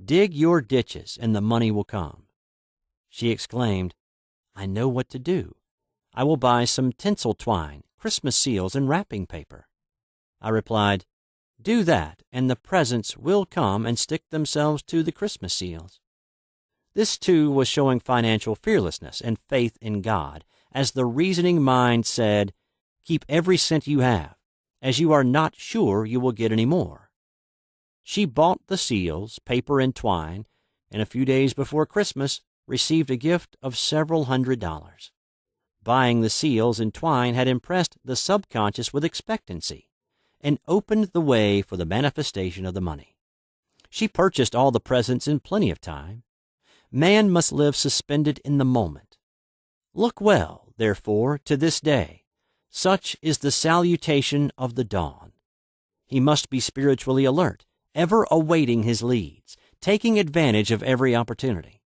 Dig your ditches and the money will come." She exclaimed, "I know what to do. I will buy some tinsel twine, Christmas seals, and wrapping paper." I replied, "Do that, and the presents will come and stick themselves to the Christmas seals." This, too, was showing financial fearlessness and faith in God, as the reasoning mind said, "Keep every cent you have, as you are not sure you will get any more." She bought the seals, paper, and twine, and a few days before Christmas received a gift of several $100s. Buying the seals and twine had impressed the subconscious with expectancy and opened the way for the manifestation of the money. She purchased all the presents in plenty of time. Man must live suspended in the moment. Look well, therefore, to this day. Such is the salutation of the dawn. He must be spiritually alert, ever awaiting his leads, taking advantage of every opportunity.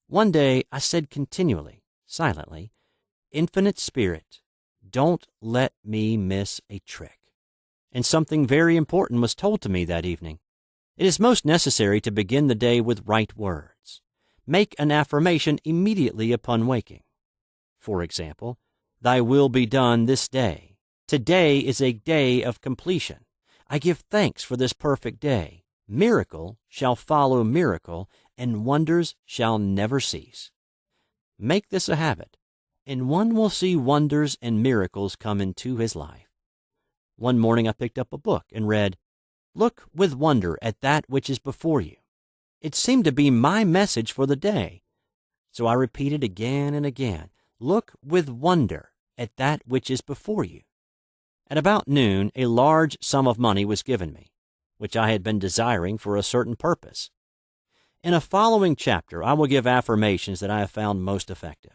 One day I said continually, silently, "Infinite Spirit, Don't let me miss a trick. And something very important was told to me that evening. It is most necessary to begin the day with right words. Make an affirmation immediately upon waking. For example, Thy will be done this day. Today is a day of completion. I give thanks for this perfect day. Miracle shall follow miracle, and wonders shall never cease. Make this a habit, and one will see wonders and miracles come into his life. One morning I picked up a book and read, Look with wonder at that which is before you. It seemed to be my message for the day. So I repeated again and again, Look with wonder at that which is before you. At about noon, a large sum of money was given me, which I had been desiring for a certain purpose. In a following chapter, I will give affirmations that I have found most effective.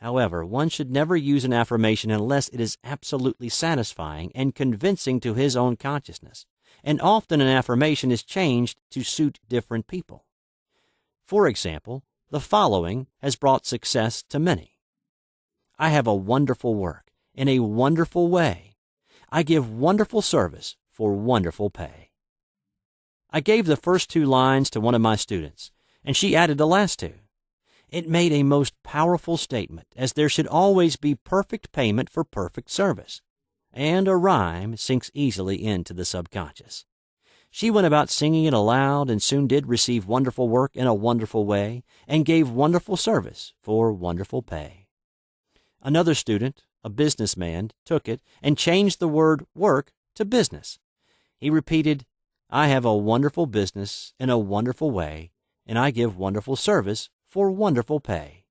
However, one should never use an affirmation unless it is absolutely satisfying and convincing to his own consciousness, and often an affirmation is changed to suit different people. For example, the following has brought success to many. I have a wonderful work in a wonderful way. I give wonderful service for wonderful pay. I gave the first 2 lines to one of my students, and she added the last 2. It made a most powerful statement, as there should always be perfect payment for perfect service, and a rhyme sinks easily into the subconscious. She went about singing it aloud and soon did receive wonderful work in a wonderful way and gave wonderful service for wonderful pay. Another student, a businessman, took it and changed the word work to business. He repeated, I have a wonderful business in a wonderful way, and I give wonderful service for wonderful pay.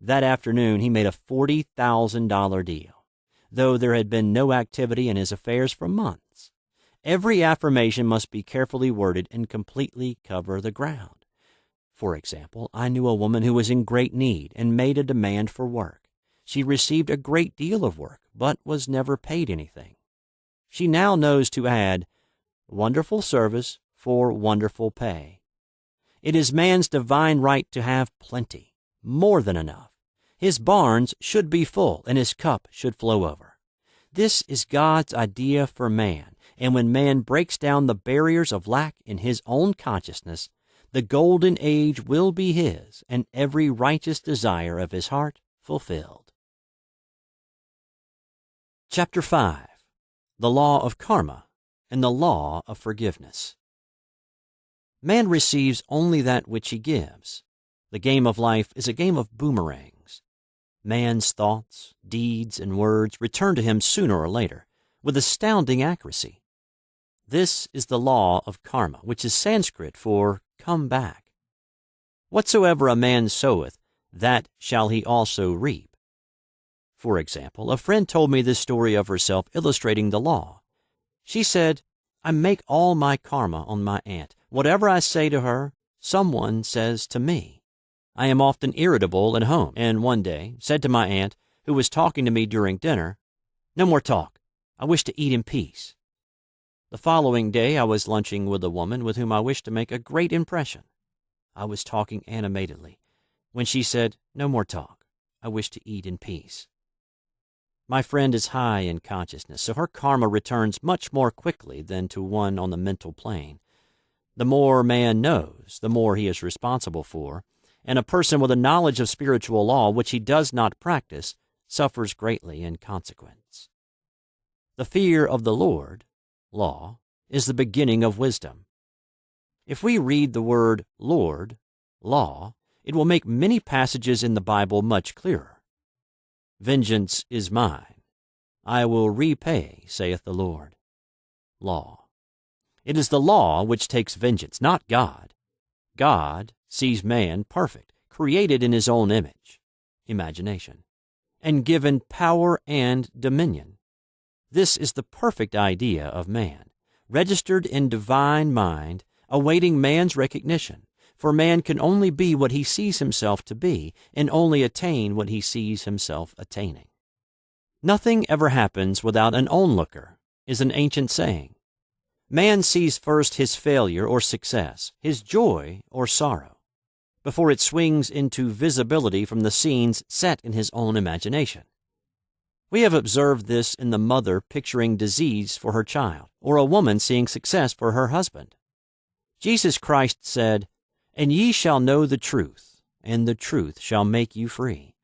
That afternoon he made a $40,000 deal, though there had been no activity in his affairs for months. Every affirmation must be carefully worded and completely cover the ground. For example, I knew a woman who was in great need and made a demand for work. She received a great deal of work, but was never paid anything. She now knows to add, wonderful service for wonderful pay. It is man's divine right to have plenty, more than enough. His barns should be full, and his cup should flow over. This is God's idea for man, and when man breaks down the barriers of lack in his own consciousness, the golden age will be his, and every righteous desire of his heart fulfilled. Chapter 5. The Law of Karma and the Law of Forgiveness. Man receives only that which he gives. The game of life is a game of boomerangs. Man's thoughts, deeds, and words return to him sooner or later, with astounding accuracy. This is the law of karma, which is Sanskrit for come back. Whatsoever a man soweth, that shall he also reap. For example, a friend told me this story of herself illustrating the law. She said, I make all my karma on my aunt. Whatever I say to her, someone says to me. I am often irritable at home, and one day said to my aunt, who was talking to me during dinner, No more talk. I wish to eat in peace. The following day I was lunching with a woman with whom I wished to make a great impression. I was talking animatedly when she said, No more talk. I wish to eat in peace. My friend is high in consciousness, so her karma returns much more quickly than to one on the mental plane. The more man knows, the more he is responsible for, and a person with a knowledge of spiritual law which he does not practice suffers greatly in consequence. The fear of the Lord, law, is the beginning of wisdom. If we read the word Lord, law, it will make many passages in the Bible much clearer. Vengeance is mine. I will repay, saith the Lord. Law. It is the law which takes vengeance, not God. God sees man perfect, created in his own image, imagination, and given power and dominion. This is the perfect idea of man, registered in divine mind, awaiting man's recognition. For man can only be what he sees himself to be, and only attain what he sees himself attaining. Nothing ever happens without an onlooker, is an ancient saying. Man sees first his failure or success, his joy or sorrow, before it swings into visibility from the scenes set in his own imagination. We have observed this in the mother picturing disease for her child, or a woman seeing success for her husband. Jesus Christ said, "And ye shall know the truth, and the truth shall make you free."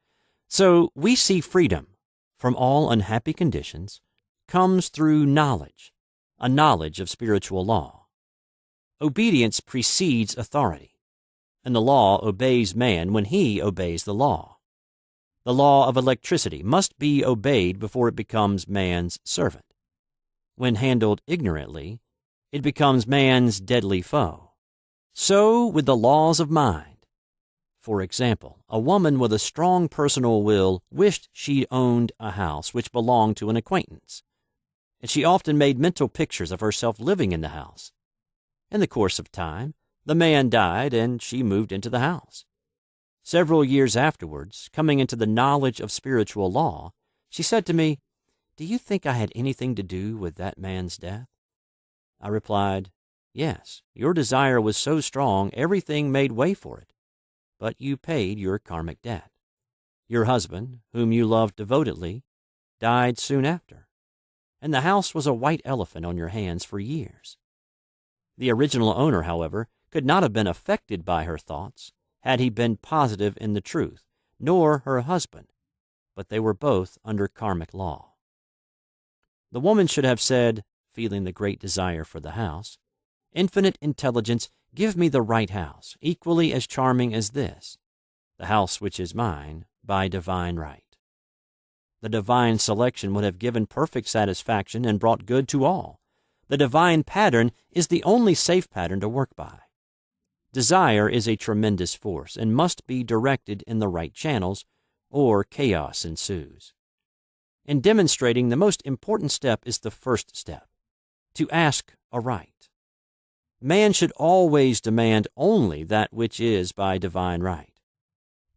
So we see freedom from all unhappy conditions comes through knowledge, a knowledge of spiritual law. Obedience precedes authority, and the law obeys man when he obeys the law. The law of electricity must be obeyed before it becomes man's servant. When handled ignorantly, it becomes man's deadly foe. So with the laws of mind. For example, a woman with a strong personal will wished she owned a house which belonged to an acquaintance, and she often made mental pictures of herself living in the house. In the course of time, the man died and she moved into the house. Several years afterwards, coming into the knowledge of spiritual law, she said to me, "Do you think I had anything to do with that man's death?" I replied, "Yes, your desire was so strong everything made way for it, but you paid your karmic debt. Your husband, whom you loved devotedly, died soon after, and the house was a white elephant on your hands for years." The original owner, however, could not have been affected by her thoughts had he been positive in the truth, nor her husband, but they were both under karmic law. The woman should have said, feeling the great desire for the house, "Infinite intelligence, give me the right house, equally as charming as this, the house which is mine by divine right." The divine selection would have given perfect satisfaction and brought good to all. The divine pattern is the only safe pattern to work by. Desire is a tremendous force and must be directed in the right channels, or chaos ensues. In demonstrating, the most important step is the first step, to ask aright. Man should always demand only that which is by divine right.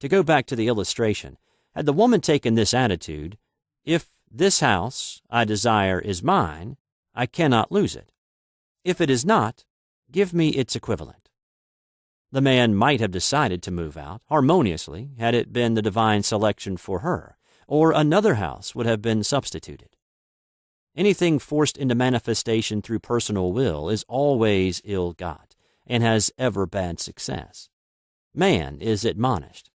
To go back to the illustration, had the woman taken this attitude, "If this house I desire is mine, I cannot lose it. If it is not, give me its equivalent." The man might have decided to move out harmoniously had it been the divine selection for her, or another house would have been substituted. Anything forced into manifestation through personal will is always ill-got and has ever bad success. Man is admonished,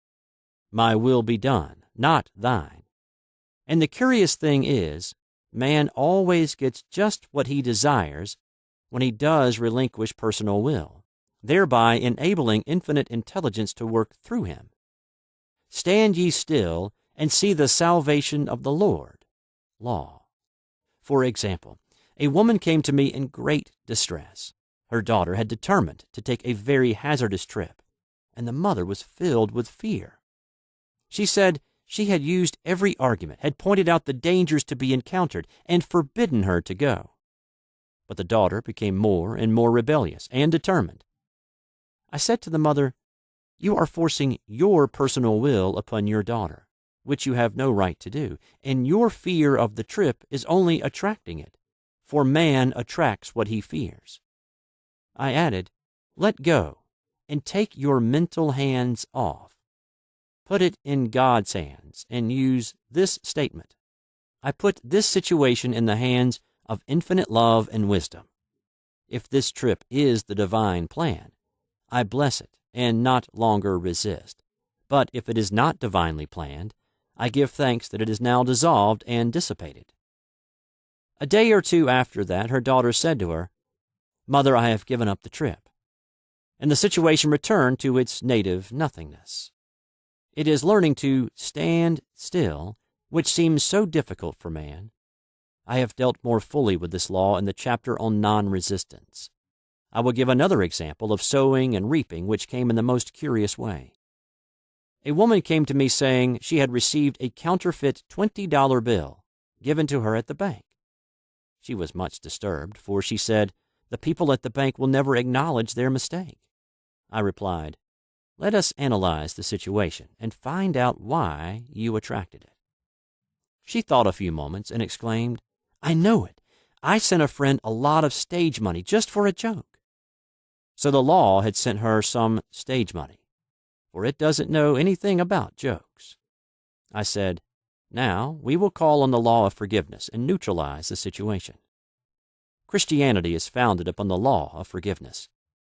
"My will be done, not thine." And the curious thing is, man always gets just what he desires when he does relinquish personal will, thereby enabling infinite intelligence to work through him. "Stand ye still and see the salvation of the Lord." Law. For example, a woman came to me in great distress. Her daughter had determined to take a very hazardous trip, and the mother was filled with fear. She said she had used every argument, had pointed out the dangers to be encountered, and forbidden her to go. But the daughter became more and more rebellious and determined. I said to the mother, "You are forcing your personal will upon your daughter, which you have no right to do, and your fear of the trip is only attracting it, for man attracts what he fears." I added, "Let go, and take your mental hands off. Put it in God's hands, and use this statement: I put this situation in the hands of infinite love and wisdom. If this trip is the divine plan, I bless it and not longer resist. But if it is not divinely planned, I give thanks that it is now dissolved and dissipated." A day or two after that, her daughter said to her, "Mother, I have given up the trip," and the situation returned to its native nothingness. It is learning to stand still, which seems so difficult for man. I have dealt more fully with this law in the chapter on non-resistance. I will give another example of sowing and reaping which came in the most curious way. A woman came to me saying she had received a counterfeit $20 bill given to her at the bank. She was much disturbed, for she said, "The people at the bank will never acknowledge their mistake." I replied, "Let us analyze the situation and find out why you attracted it." She thought a few moments and exclaimed, "I know it. I sent a friend a lot of stage money just for a joke." So the law had sent her some stage money, for it doesn't know anything about jokes. I said, Now, we will call on the law of forgiveness and neutralize the situation. Christianity is founded upon the law of forgiveness.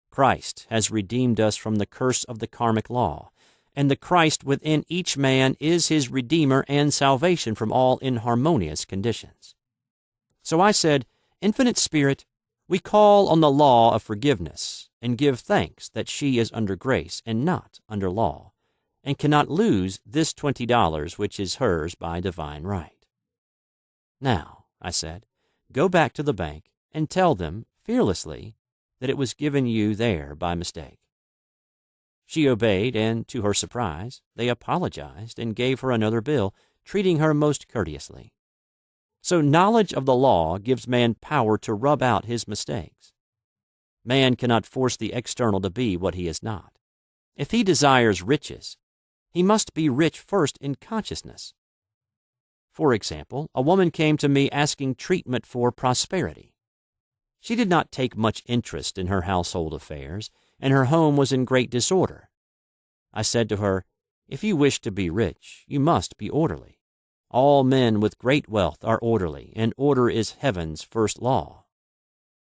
Christ has redeemed us from the curse of the karmic law, and the Christ within each man is his Redeemer and salvation from all inharmonious conditions. So I said, Infinite Spirit, we call on the law of forgiveness and give thanks that she is under grace and not under law, and cannot lose this $20 which is hers by divine right. Now, I said, go back to the bank and tell them fearlessly that it was given you there by mistake. She obeyed, and to her surprise, they apologized and gave her another bill, treating her most courteously. So knowledge of the law gives man power to rub out his mistakes. Man cannot force the external to be what he is not. If he desires riches, he must be rich first in consciousness. For example, a woman came to me asking treatment for prosperity. She did not take much interest in her household affairs, and her home was in great disorder. I said to her, If you wish to be rich, you must be orderly. All men with great wealth are orderly, and order is heaven's first law.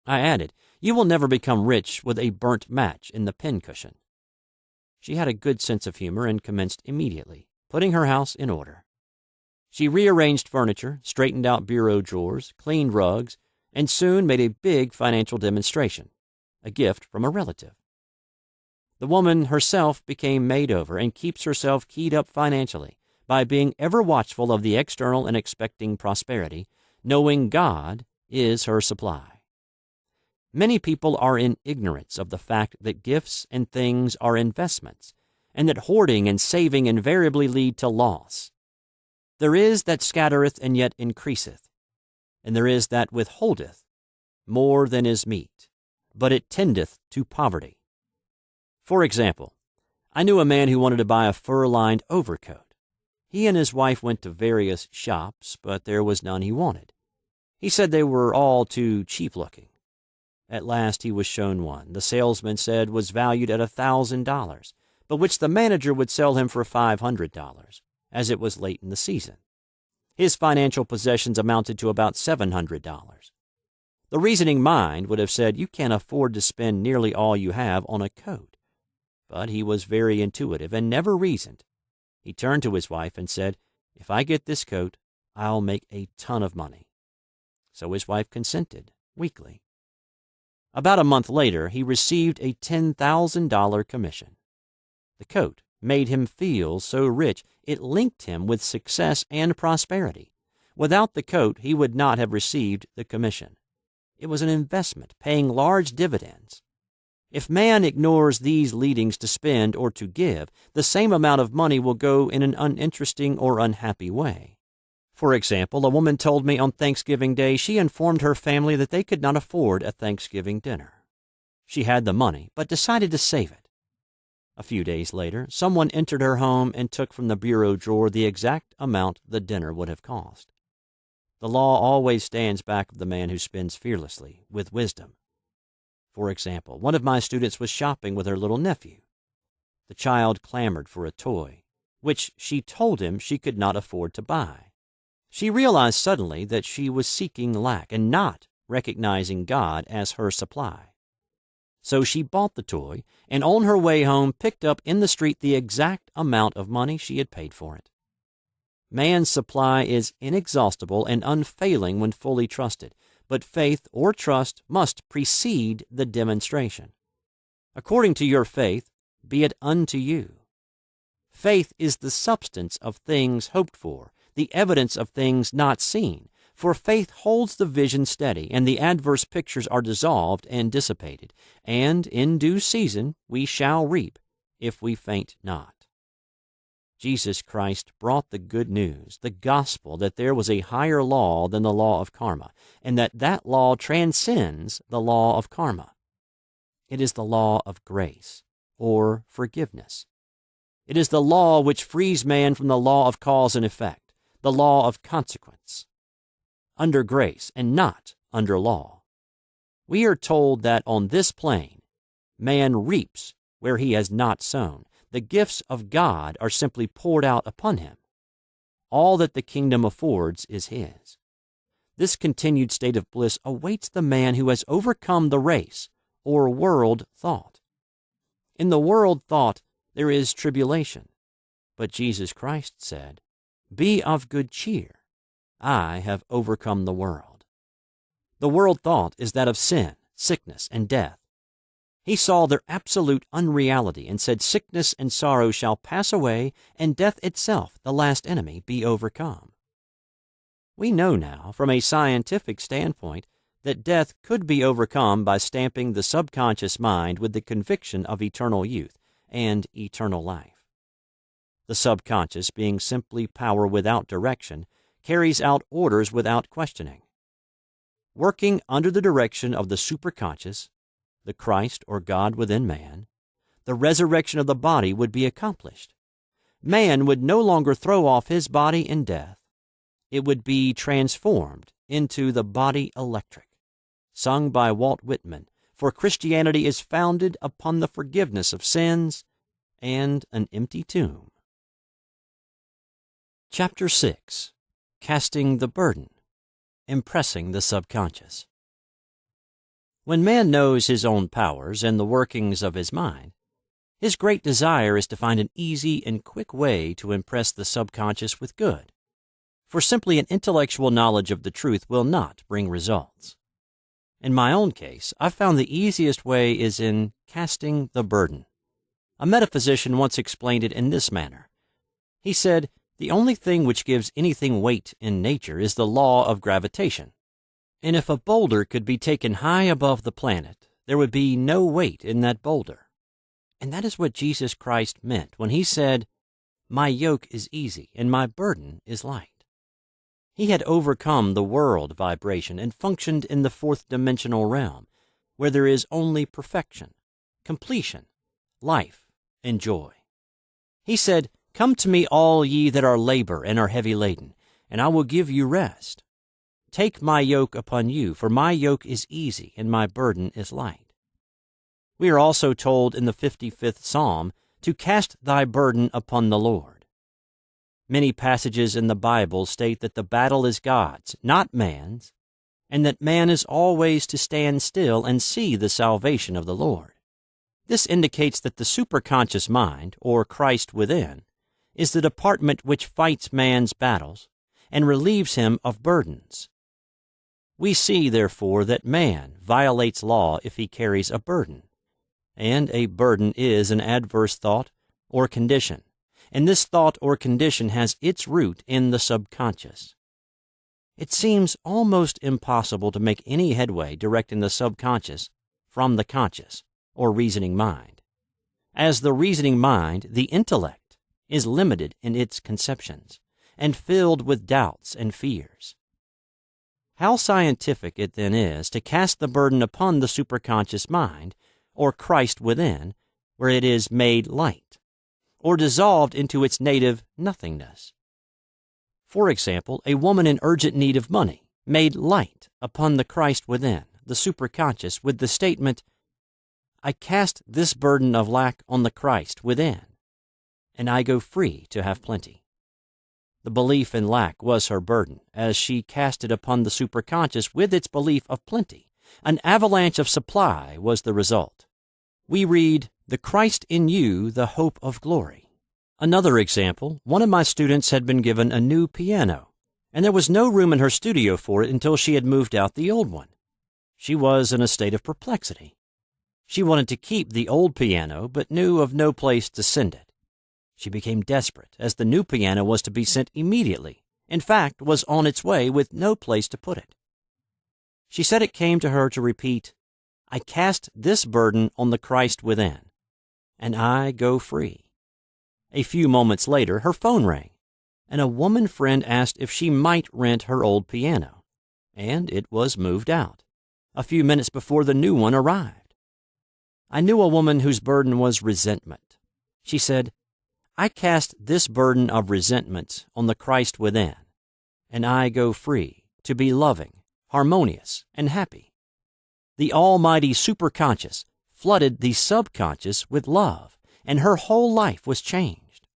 I added, You will never become rich with a burnt match in the pincushion. She had a good sense of humor and commenced immediately, putting her house in order. She rearranged furniture, straightened out bureau drawers, cleaned rugs, and soon made a big financial demonstration, a gift from a relative. The woman herself became made over and keeps herself keyed up financially by being ever watchful of the external and expecting prosperity, knowing God is her supply. Many people are in ignorance of the fact that gifts and things are investments, and that hoarding and saving invariably lead to loss. There is that scattereth and yet increaseth, and there is that withholdeth more than is meet, but it tendeth to poverty. For example, I knew a man who wanted to buy a fur-lined overcoat. He and his wife went to various shops, but there was none he wanted. He said they were all too cheap-looking. At last he was shown one the salesman said was valued at $1,000, but which the manager would sell him for $500, as it was late in the season. His financial possessions amounted to about $700. The reasoning mind would have said you can't afford to spend nearly all you have on a coat. But he was very intuitive and never reasoned. He turned to his wife and said, If I get this coat, I'll make a ton of money. So his wife consented, weakly. About a month later, he received a $10,000 commission. The coat made him feel so rich it linked him with success and prosperity. Without the coat, he would not have received the commission. It was an investment, paying large dividends. If man ignores these leadings to spend or to give, the same amount of money will go in an uninteresting or unhappy way. For example, a woman told me on Thanksgiving Day she informed her family that they could not afford a Thanksgiving dinner. She had the money, but decided to save it. A few days later, someone entered her home and took from the bureau drawer the exact amount the dinner would have cost. The law always stands back of the man who spends fearlessly, with wisdom. For example, one of my students was shopping with her little nephew. The child clamored for a toy, which she told him she could not afford to buy. She realized suddenly that she was seeking lack and not recognizing God as her supply. So she bought the toy, and on her way home picked up in the street the exact amount of money she had paid for it. Man's supply is inexhaustible and unfailing when fully trusted, but faith or trust must precede the demonstration. According to your faith, be it unto you. Faith is the substance of things hoped for, the evidence of things not seen, for faith holds the vision steady, and the adverse pictures are dissolved and dissipated, and in due season we shall reap, if we faint not. Jesus Christ brought the good news, the gospel, that there was a higher law than the law of karma, and that law transcends the law of karma. It is the law of grace, or forgiveness. It is the law which frees man from the law of cause and effect, the law of consequence. Under grace and not under law. We are told that on this plane, man reaps where he has not sown. The gifts of God are simply poured out upon him. All that the kingdom affords is his. This continued state of bliss awaits the man who has overcome the race, or world thought. In the world thought there is tribulation, but Jesus Christ said, "Be of good cheer. I have overcome the world." The world thought is that of sin, sickness, and death. He saw their absolute unreality and said, "Sickness and sorrow shall pass away, and death itself, the last enemy, be overcome." We know now, from a scientific standpoint, that death could be overcome by stamping the subconscious mind with the conviction of eternal youth and eternal life. The subconscious, being simply power without direction, carries out orders without questioning. Working under the direction of the superconscious, the Christ or God within man, the resurrection of the body would be accomplished. Man would no longer throw off his body in death. It would be transformed into the body electric, sung by Walt Whitman, for Christianity is founded upon the forgiveness of sins and an empty tomb. Chapter 6. Casting the Burden, Impressing the Subconscious. When man knows his own powers and the workings of his mind, his great desire is to find an easy and quick way to impress the subconscious with good, for simply an intellectual knowledge of the truth will not bring results. In my own case, I've found the easiest way is in casting the burden. A metaphysician once explained it in this manner. He said, "The only thing which gives anything weight in nature is the law of gravitation. And if a boulder could be taken high above the planet, there would be no weight in that boulder." And that is what Jesus Christ meant when he said, "My yoke is easy and my burden is light." He had overcome the world vibration and functioned in the fourth-dimensional realm, where there is only perfection, completion, life, and joy. He said, "Come to me, all ye that are labor and are heavy laden, and I will give you rest. Take my yoke upon you, for my yoke is easy and my burden is light." We are also told in the 55th Psalm to cast thy burden upon the Lord. Many passages in the Bible state that the battle is God's, not man's, and that man is always to stand still and see the salvation of the Lord. This indicates that the superconscious mind, or Christ within, is the department which fights man's battles and relieves him of burdens. We see, therefore, that man violates law if he carries a burden, and a burden is an adverse thought or condition, and this thought or condition has its root in the subconscious. It seems almost impossible to make any headway directing the subconscious from the conscious, or reasoning mind. As the reasoning mind, the intellect, is limited in its conceptions, and filled with doubts and fears. How scientific it then is to cast the burden upon the superconscious mind, or Christ within, where it is made light, or dissolved into its native nothingness. For example, a woman in urgent need of money, made light upon the Christ within, the superconscious, with the statement, "I cast this burden of lack on the Christ within, and I go free to have plenty." The belief in lack was her burden, as she cast it upon the superconscious with its belief of plenty. An avalanche of supply was the result. We read, "The Christ in you, the hope of glory." Another example, one of my students had been given a new piano, and there was no room in her studio for it until she had moved out the old one. She was in a state of perplexity. She wanted to keep the old piano, but knew of no place to send it. She became desperate, as the new piano was to be sent immediately, in fact, was on its way with no place to put it. She said it came to her to repeat, "I cast this burden on the Christ within, and I go free." A few moments later, her phone rang, and a woman friend asked if she might rent her old piano, and it was moved out, a few minutes before the new one arrived. I knew a woman whose burden was resentment. She said, "I cast this burden of resentment on the Christ within, and I go free to be loving, harmonious, and happy." The almighty superconscious flooded the subconscious with love, and her whole life was changed.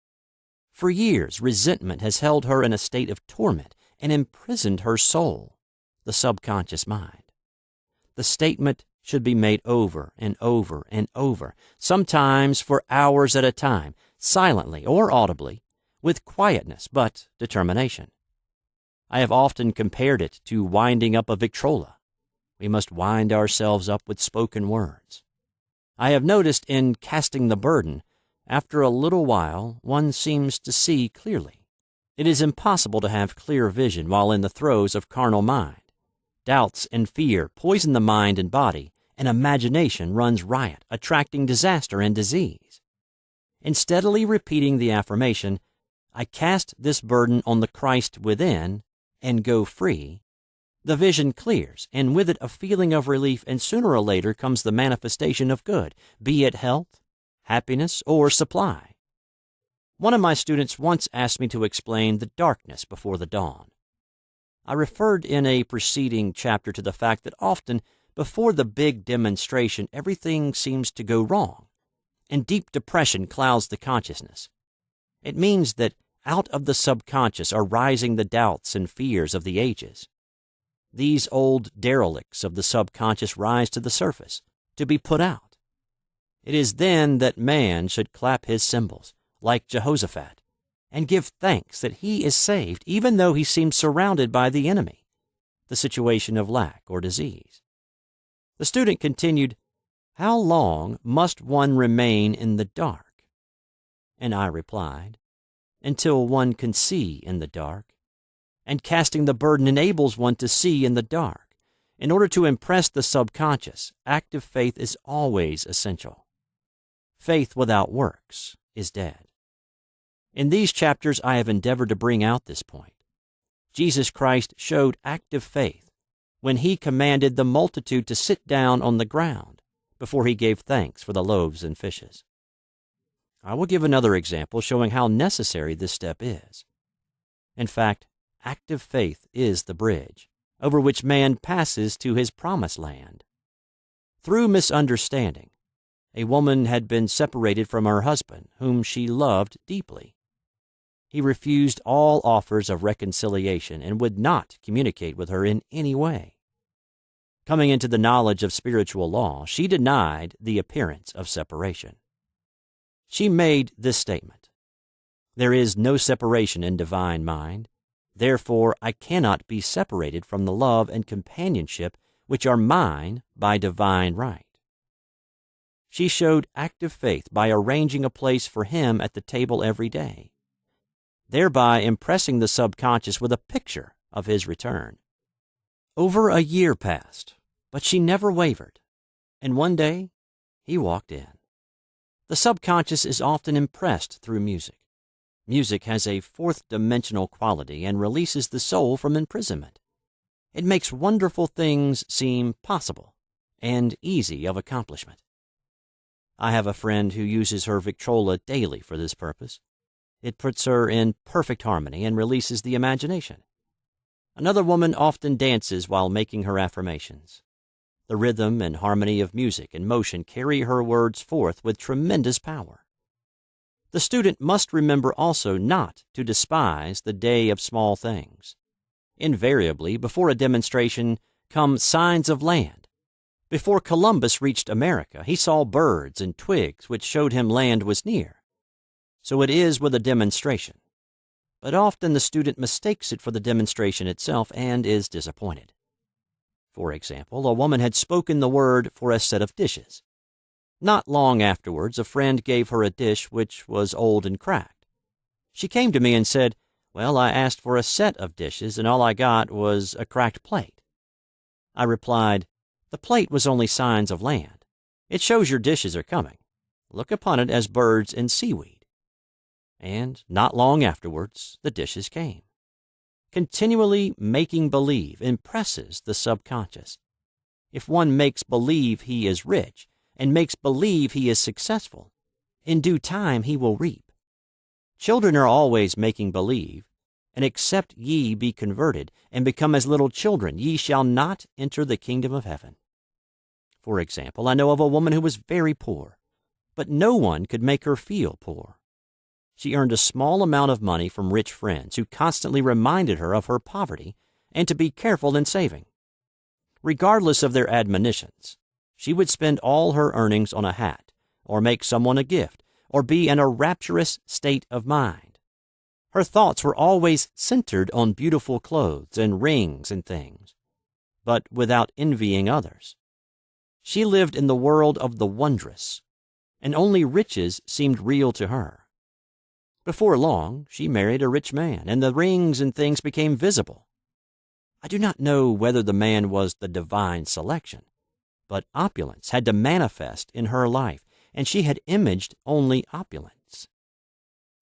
For years, resentment has held her in a state of torment and imprisoned her soul, the subconscious mind. The statement should be made over and over and over, sometimes for hours at a time, silently or audibly, with quietness but determination. I have often compared it to winding up a Victrola. We must wind ourselves up with spoken words. I have noticed in casting the burden, after a little while one seems to see clearly. It is impossible to have clear vision while in the throes of carnal mind. Doubts and fear poison the mind and body, and imagination runs riot, attracting disaster and disease. In steadily repeating the affirmation, I cast this burden on the Christ within and go free, the vision clears, and with it a feeling of relief, and sooner or later comes the manifestation of good, be it health, happiness, or supply. One of my students once asked me to explain the darkness before the dawn. I referred in a preceding chapter to the fact that often before the big demonstration everything seems to go wrong, and deep depression clouds the consciousness. It means that out of the subconscious are rising the doubts and fears of the ages. These old derelicts of the subconscious rise to the surface, to be put out. It is then that man should clap his cymbals, like Jehoshaphat, and give thanks that he is saved even though he seems surrounded by the enemy, the situation of lack or disease. The student continued, "How long must one remain in the dark?" And I replied, "Until one can see in the dark." And casting the burden enables one to see in the dark. In order to impress the subconscious, active faith is always essential. Faith without works is dead. In these chapters, I have endeavored to bring out this point. Jesus Christ showed active faith when he commanded the multitude to sit down on the ground before he gave thanks for the loaves and fishes. I will give another example showing how necessary this step is. In fact, active faith is the bridge over which man passes to his promised land. Through misunderstanding, a woman had been separated from her husband, whom she loved deeply. He refused all offers of reconciliation and would not communicate with her in any way. Coming into the knowledge of spiritual law, she denied the appearance of separation. She made this statement: "There is no separation in divine mind. Therefore, I cannot be separated from the love and companionship which are mine by divine right." She showed active faith by arranging a place for him at the table every day, thereby impressing the subconscious with a picture of his return. Over a year passed, but she never wavered, and one day he walked in. The subconscious is often impressed through music. Music has a fourth-dimensional quality and releases the soul from imprisonment. It makes wonderful things seem possible and easy of accomplishment. I have a friend who uses her Victrola daily for this purpose. It puts her in perfect harmony and releases the imagination. Another woman often dances while making her affirmations. The rhythm and harmony of music and motion carry her words forth with tremendous power. The student must remember also not to despise the day of small things. Invariably, before a demonstration come signs of land. Before Columbus reached America, he saw birds and twigs which showed him land was near. So it is with a demonstration. But often the student mistakes it for the demonstration itself and is disappointed. For example, a woman had spoken the word for a set of dishes. Not long afterwards, a friend gave her a dish which was old and cracked. She came to me and said, "Well, I asked for a set of dishes, and all I got was a cracked plate." I replied, "The plate was only signs of land. It shows your dishes are coming. Look upon it as birds and seaweed." And not long afterwards, the dishes came. Continually making believe impresses the subconscious. If one makes believe he is rich, and makes believe he is successful, in due time he will reap. Children are always making believe, and except ye be converted, and become as little children, ye shall not enter the kingdom of heaven. For example, I know of a woman who was very poor, but no one could make her feel poor. She earned a small amount of money from rich friends who constantly reminded her of her poverty and to be careful in saving. Regardless of their admonitions, she would spend all her earnings on a hat, or make someone a gift, or be in a rapturous state of mind. Her thoughts were always centered on beautiful clothes and rings and things, but without envying others. She lived in the world of the wondrous, and only riches seemed real to her. Before long, she married a rich man, and the rings and things became visible. I do not know whether the man was the divine selection, but opulence had to manifest in her life, and she had imaged only opulence.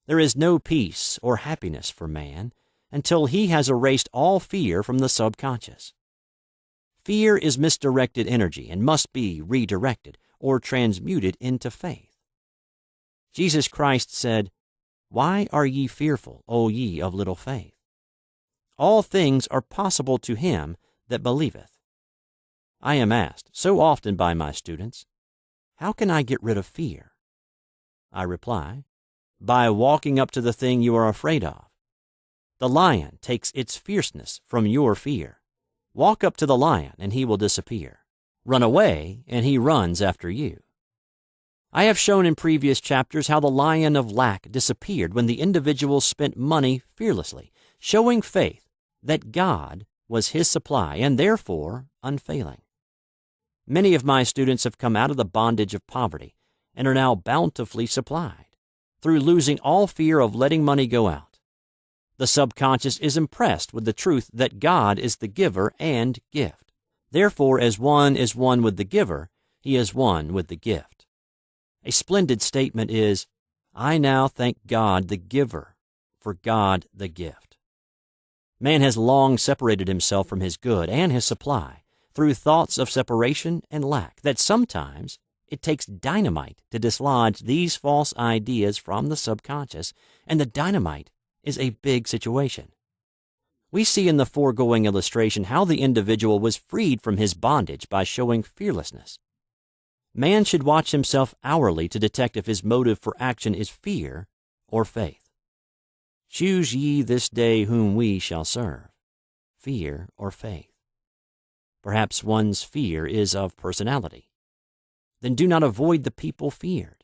There is no peace or happiness for man until he has erased all fear from the subconscious. Fear is misdirected energy and must be redirected or transmuted into faith. Jesus Christ said, "Why are ye fearful, O ye of little faith? All things are possible to him that believeth." I am asked so often by my students, "How can I get rid of fear?" I reply, by walking up to the thing you are afraid of. The lion takes its fierceness from your fear. Walk up to the lion and he will disappear. Run away and he runs after you. I have shown in previous chapters how the lion of lack disappeared when the individual spent money fearlessly, showing faith that God was his supply and therefore unfailing. Many of my students have come out of the bondage of poverty and are now bountifully supplied through losing all fear of letting money go out. The subconscious is impressed with the truth that God is the giver and gift. Therefore, as one is one with the giver, he is one with the gift. A splendid statement is, "I now thank God the giver for God the gift." Man has long separated himself from his good and his supply through thoughts of separation and lack that sometimes it takes dynamite to dislodge these false ideas from the subconscious, and the dynamite is a big situation. We see in the foregoing illustration how the individual was freed from his bondage by showing fearlessness. Man should watch himself hourly to detect if his motive for action is fear or faith. Choose ye this day whom we shall serve, fear or faith. Perhaps one's fear is of personality. Then do not avoid the people feared.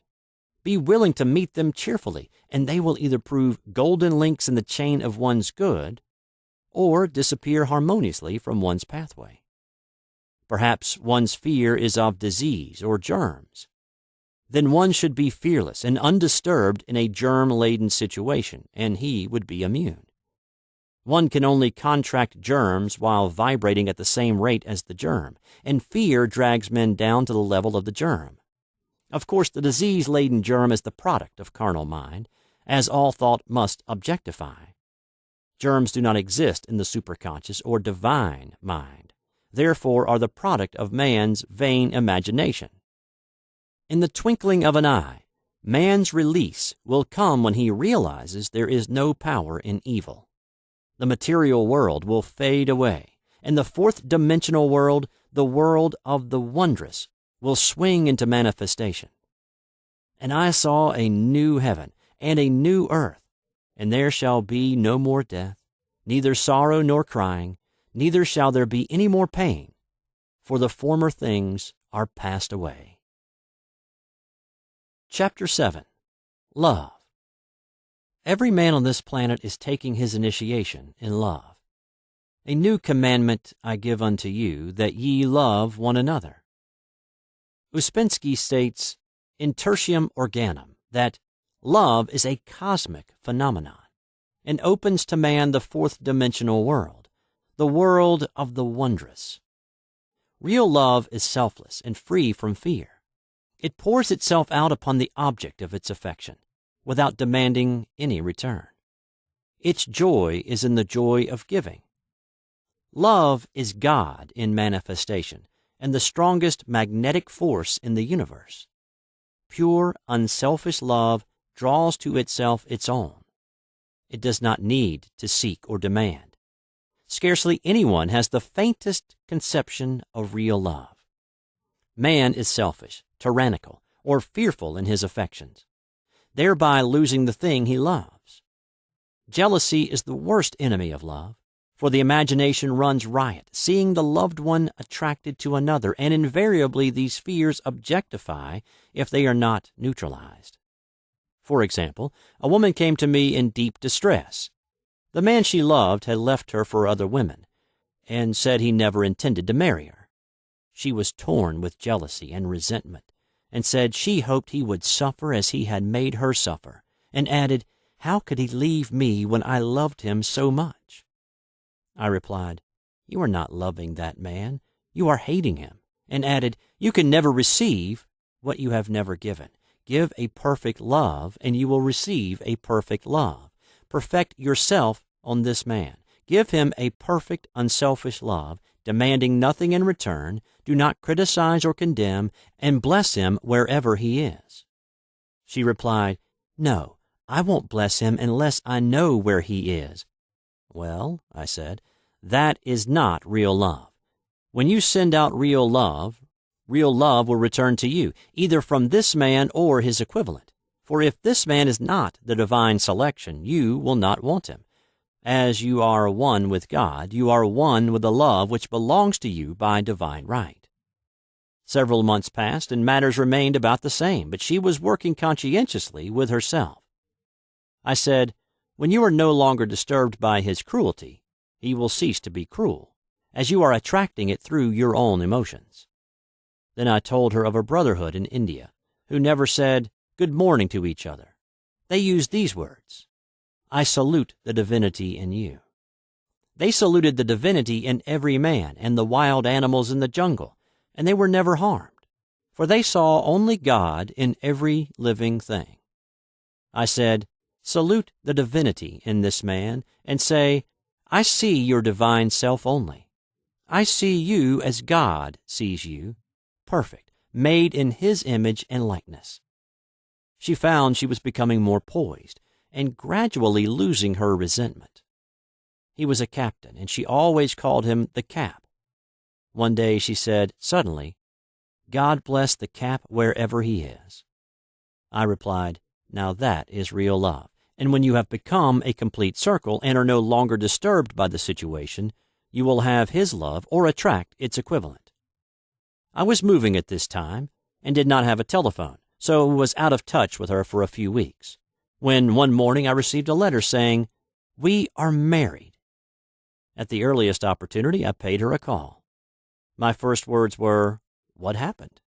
Be willing to meet them cheerfully, and they will either prove golden links in the chain of one's good or disappear harmoniously from one's pathway. Perhaps one's fear is of disease or germs. Then one should be fearless and undisturbed in a germ-laden situation, and he would be immune. One can only contract germs while vibrating at the same rate as the germ, and fear drags men down to the level of the germ. Of course, the disease-laden germ is the product of carnal mind, as all thought must objectify. Germs do not exist in the superconscious or divine mind, therefore are the product of man's vain imagination. In the twinkling of an eye, man's release will come when he realizes there is no power in evil. The material world will fade away, and the fourth-dimensional world, the world of the wondrous, will swing into manifestation. "And I saw a new heaven and a new earth, and there shall be no more death, neither sorrow nor crying, neither shall there be any more pain, for the former things are passed away." Chapter 7. Love. Every man on this planet is taking his initiation in love. "A new commandment I give unto you, that ye love one another." Uspensky states, in Tertium Organum, that love is a cosmic phenomenon and opens to man the fourth-dimensional world, the world of the wondrous. Real love is selfless and free from fear. It pours itself out upon the object of its affection, without demanding any return. Its joy is in the joy of giving. Love is God in manifestation and the strongest magnetic force in the universe. Pure, unselfish love draws to itself its own. It does not need to seek or demand. Scarcely anyone has the faintest conception of real love. Man is selfish, tyrannical, or fearful in his affections. thereby losing the thing he loves. Jealousy is the worst enemy of love, for the imagination runs riot, seeing the loved one attracted to another, and invariably these fears objectify if they are not neutralized. For example, a woman came to me in deep distress. The man she loved had left her for other women, and said he never intended to marry her. She was torn with jealousy and resentment, and said she hoped he would suffer as he had made her suffer, and added, "How could he leave me when I loved him so much?" I replied, "You are not loving that man, you are hating him," and added, "You can never receive what you have never given. Give a perfect love, and you will receive a perfect love. Perfect yourself on this man. Give him a perfect, unselfish love, demanding nothing in return. Do not criticize or condemn, and bless him wherever he is." She replied, "No, I won't bless him unless I know where he is." "Well," I said, "that is not real love. When you send out real love will return to you, either from this man or his equivalent. For if this man is not the divine selection, you will not want him. As you are one with God, you are one with the love which belongs to you by divine right." Several months passed, and matters remained about the same, but she was working conscientiously with herself. I said, "When you are no longer disturbed by his cruelty, he will cease to be cruel, as you are attracting it through your own emotions." Then I told her of a brotherhood in India, who never said good morning to each other. They used these words, "I salute the divinity in you." They saluted the divinity in every man and the wild animals in the jungle, and they were never harmed, for they saw only God in every living thing. I said, "Salute the divinity in this man, and say, I see your divine self only. I see you as God sees you, perfect, made in his image and likeness." She found she was becoming more poised and gradually losing her resentment. He was a captain, and she always called him the Cap. One day she said, suddenly, "God bless the Cap wherever he is." I replied, "Now that is real love, and when you have become a complete circle and are no longer disturbed by the situation, you will have his love or attract its equivalent." I was moving at this time and did not have a telephone, so was out of touch with her for a few weeks, when one morning I received a letter saying, "We are married." At the earliest opportunity, I paid her a call. My first words were, "What happened?"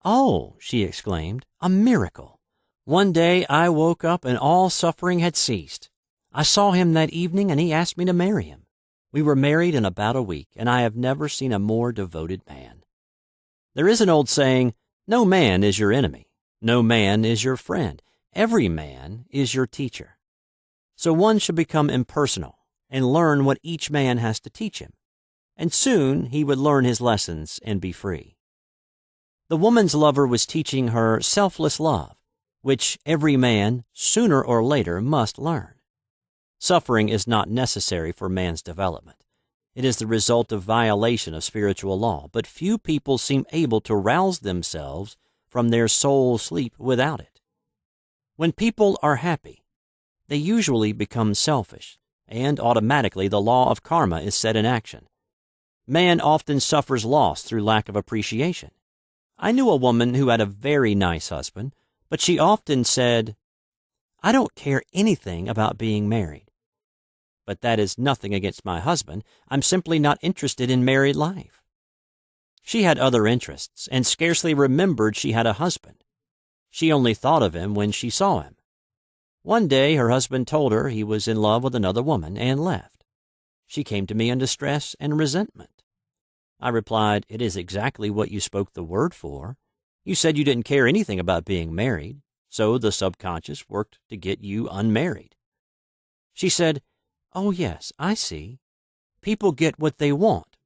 "Oh," she exclaimed, "a miracle. One day I woke up and all suffering had ceased. I saw him that evening and he asked me to marry him. We were married in about a week, and I have never seen a more devoted man." There is an old saying, "No man is your enemy. No man is your friend. Every man is your teacher." So one should become impersonal and learn what each man has to teach him, and soon he would learn his lessons and be free. The woman's lover was teaching her selfless love, which every man, sooner or later, must learn. Suffering is not necessary for man's development. It is the result of violation of spiritual law, but few people seem able to rouse themselves from their soul sleep without it. When people are happy, they usually become selfish, and automatically the law of karma is set in action. Man often suffers loss through lack of appreciation. I knew a woman who had a very nice husband, but she often said, "I don't care anything about being married. But that is nothing against my husband. I'm simply not interested in married life." She had other interests and scarcely remembered she had a husband. She only thought of him when she saw him. One day her husband told her he was in love with another woman and left. She came to me in distress and resentment. I replied, "It is exactly what you spoke the word for. You said you didn't care anything about being married, so the subconscious worked to get you unmarried." She said, "Oh yes, I see. People get what they want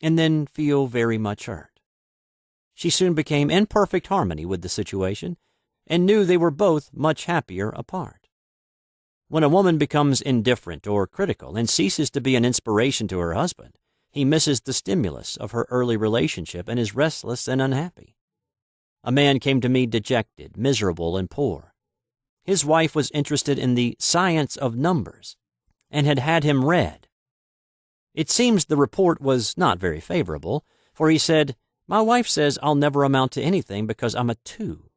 and then feel very much hurt." She soon became in perfect harmony with the situation and knew they were both much happier apart. When a woman becomes indifferent or critical and ceases to be an inspiration to her husband, he misses the stimulus of her early relationship and is restless and unhappy. A man came to me dejected, miserable, and poor. his wife was interested in the science of numbers and had had him read. It seems the report was not very favorable, for he said, "My wife says I'll never amount to anything because I'm a 2.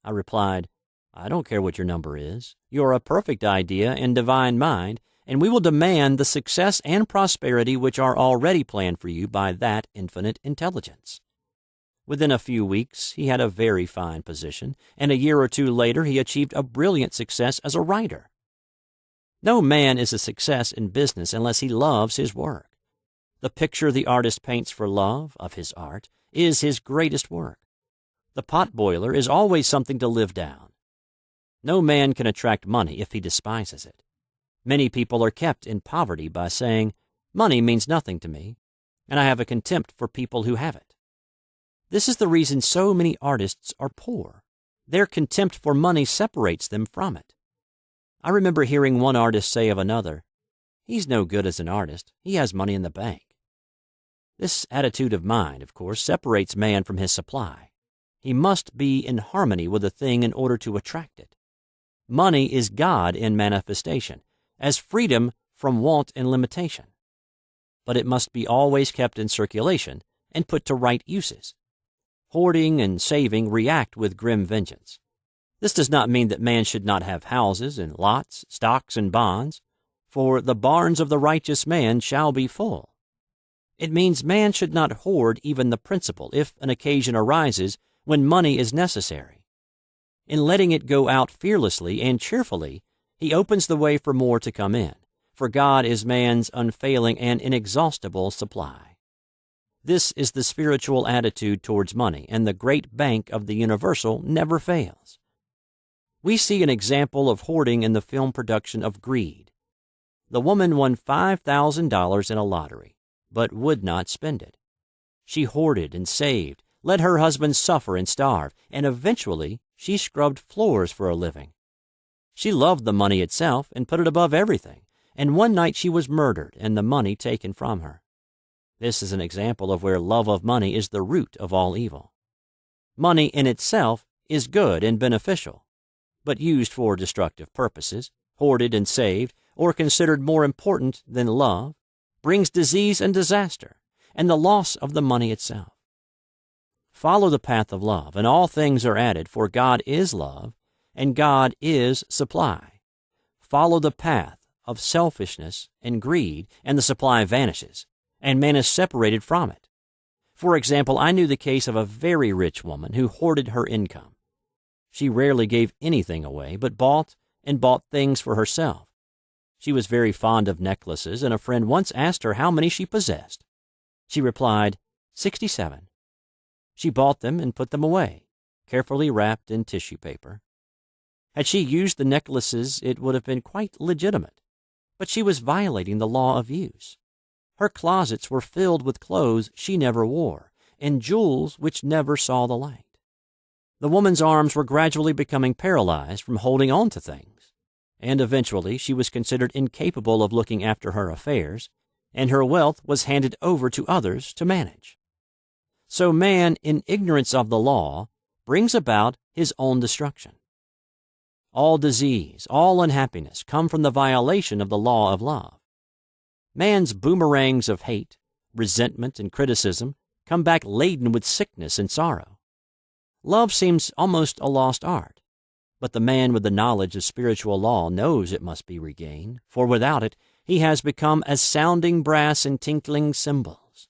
I replied, "I don't care what your number is. You're a perfect idea in divine mind, and we will demand the success and prosperity which are already planned for you by that infinite intelligence." Within a few weeks, he had a very fine position, and a year or two later he achieved a brilliant success as a writer. No man is a success in business unless he loves his work. The picture the artist paints for love of his art is his greatest work. The potboiler is always something to live down. No man can attract money if he despises it. Many people are kept in poverty by saying, "Money means nothing to me, and I have a contempt for people who have it." This is the reason so many artists are poor. Their contempt for money separates them from it. I remember hearing one artist say of another, "He's no good as an artist. He has money in the bank." This attitude of mind, of course, separates man from his supply. He must be in harmony with a thing in order to attract it. Money is God in manifestation, as freedom from want and limitation. But it must be always kept in circulation and put to right uses. Hoarding and saving react with grim vengeance. This does not mean that man should not have houses and lots, stocks and bonds, for the barns of the righteous man shall be full. It means man should not hoard even the principal if an occasion arises when money is necessary. In letting it go out fearlessly and cheerfully, he opens the way for more to come in, for God is man's unfailing and inexhaustible supply. This is the spiritual attitude towards money, and the great bank of the universal never fails. We see an example of hoarding in the film production of Greed. The woman won $5,000 in a lottery, but would not spend it. She hoarded and saved, let her husband suffer and starve, and eventually she scrubbed floors for a living. She loved the money itself and put it above everything, and one night she was murdered and the money taken from her. This is an example of where love of money is the root of all evil. Money in itself is good and beneficial, but used for destructive purposes, hoarded and saved, or considered more important than love, brings disease and disaster, and the loss of the money itself. Follow the path of love, and all things are added, for God is love, and God is supply. Follow the path of selfishness and greed, and the supply vanishes, and man is separated from it. For example, I knew the case of a very rich woman who hoarded her income. She rarely gave anything away, but bought things for herself. She was very fond of necklaces, and a friend once asked her how many she possessed. She replied, 67. She bought them and put them away, carefully wrapped in tissue paper. Had she used the necklaces, it would have been quite legitimate, but she was violating the law of use. Her closets were filled with clothes she never wore, and jewels which never saw the light. The woman's arms were gradually becoming paralyzed from holding on to things, and eventually she was considered incapable of looking after her affairs, and her wealth was handed over to others to manage. So man, in ignorance of the law, brings about his own destruction. All disease, all unhappiness come from the violation of the law of love. Man's boomerangs of hate, resentment, and criticism come back laden with sickness and sorrow. Love seems almost a lost art, but the man with the knowledge of spiritual law knows it must be regained, for without it he has become as sounding brass and tinkling cymbals.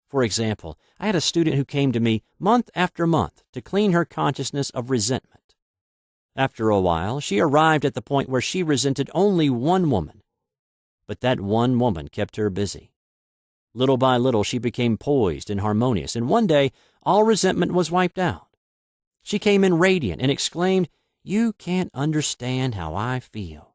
For example, I had a student who came to me month after month to clean her consciousness of resentment. After a while, she arrived at the point where she resented only one woman, but that one woman kept her busy. Little by little, she became poised and harmonious, and one day, all resentment was wiped out. She came in radiant and exclaimed, "You can't understand how I feel."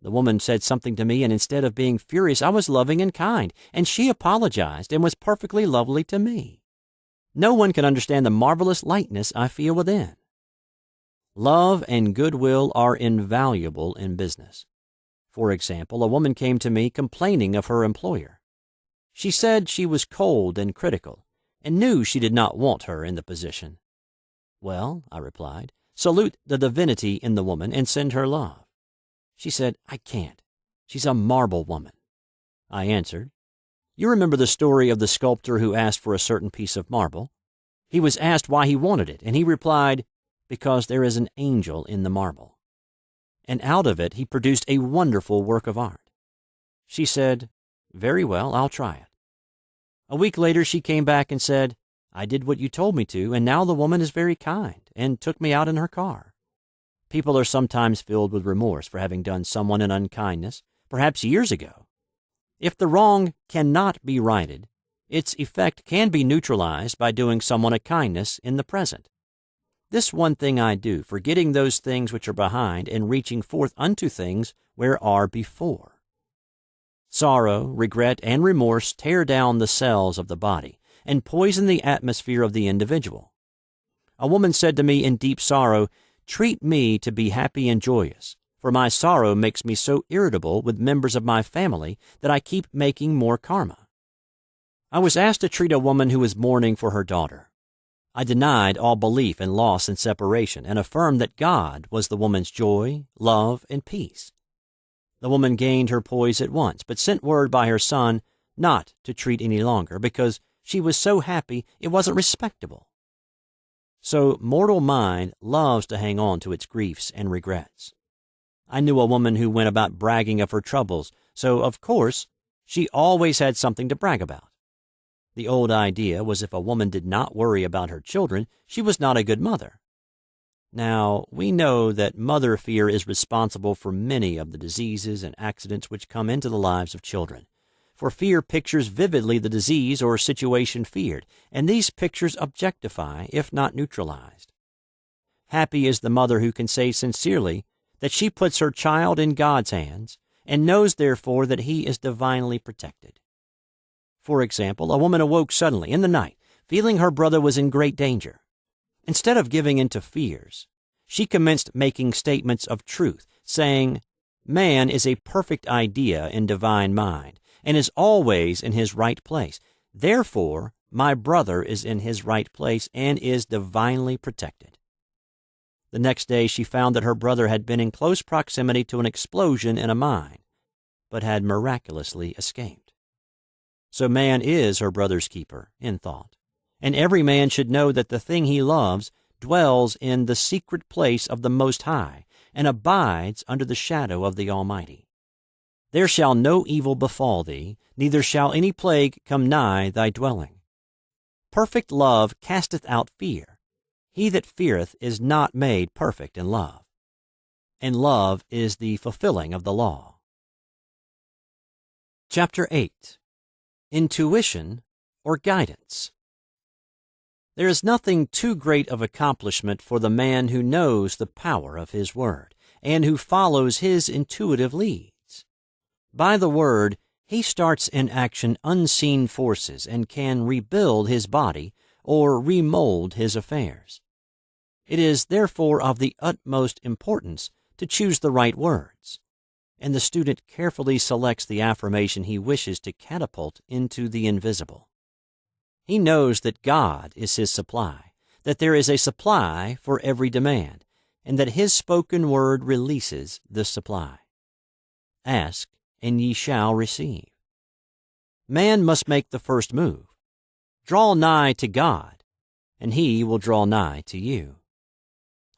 The woman said something to me, and instead of being furious, I was loving and kind, and she apologized and was perfectly lovely to me. No one can understand the marvelous lightness I feel within. Love and goodwill are invaluable in business. For example, a woman came to me complaining of her employer. She said she was cold and critical, and knew she did not want her in the position. "Well," I replied, Salute the divinity in the woman and send her love." She said, "I can't. She's a marble woman." I answered, "You remember the story of the sculptor who asked for a certain piece of marble? He was asked why he wanted it, and he replied, 'Because there is an angel in the marble.' And out of it he produced a wonderful work of art." She said, "Very well, I'll try it." A week later she came back and said, "I did what you told me to, and now the woman is very kind and took me out in her car." People are sometimes filled with remorse for having done someone an unkindness, perhaps years ago. If the wrong cannot be righted, its effect can be neutralized by doing someone a kindness in the present. "This one thing I do, forgetting those things which are behind and reaching forth unto things where are before." Sorrow, regret, and remorse tear down the cells of the body and poison the atmosphere of the individual. A woman said to me in deep sorrow, "Treat me to be happy and joyous, for my sorrow makes me so irritable with members of my family that I keep making more karma." I was asked to treat a woman who was mourning for her daughter. I denied all belief in loss and separation and affirmed that God was the woman's joy, love, and peace. The woman gained her poise at once, but sent word by her son not to treat any longer because she was so happy it wasn't respectable. So mortal mind loves to hang on to its griefs and regrets. I knew a woman who went about bragging of her troubles, so of course she always had something to brag about. The old idea was if a woman did not worry about her children, she was not a good mother. Now, we know that mother fear is responsible for many of the diseases and accidents which come into the lives of children. For fear pictures vividly the disease or situation feared, and these pictures objectify, if not neutralized. Happy is the mother who can say sincerely that she puts her child in God's hands and knows therefore that he is divinely protected. For example, a woman awoke suddenly in the night, feeling her brother was in great danger. Instead of giving in to fears, she commenced making statements of truth, saying, "Man is a perfect idea in divine mind, and is always in his right place. Therefore, my brother is in his right place and is divinely protected." The next day she found that her brother had been in close proximity to an explosion in a mine, but had miraculously escaped. So man is her brother's keeper, in thought, and every man should know that the thing he loves dwells in the secret place of the Most High and abides under the shadow of the Almighty. "There shall no evil befall thee, neither shall any plague come nigh thy dwelling." Perfect love casteth out fear. He that feareth is not made perfect in love. And love is the fulfilling of the law. Chapter 8. Intuition or Guidance. There is nothing too great of accomplishment for the man who knows the power of his word and who follows his intuitive leads. By the word, he starts in action unseen forces and can rebuild his body or remold his affairs. It is therefore of the utmost importance to choose the right words, and the student carefully selects the affirmation he wishes to catapult into the invisible. He knows that God is his supply, that there is a supply for every demand, and that his spoken word releases the supply. Ask, and ye shall receive. Man must make the first move. Draw nigh to God, and he will draw nigh to you.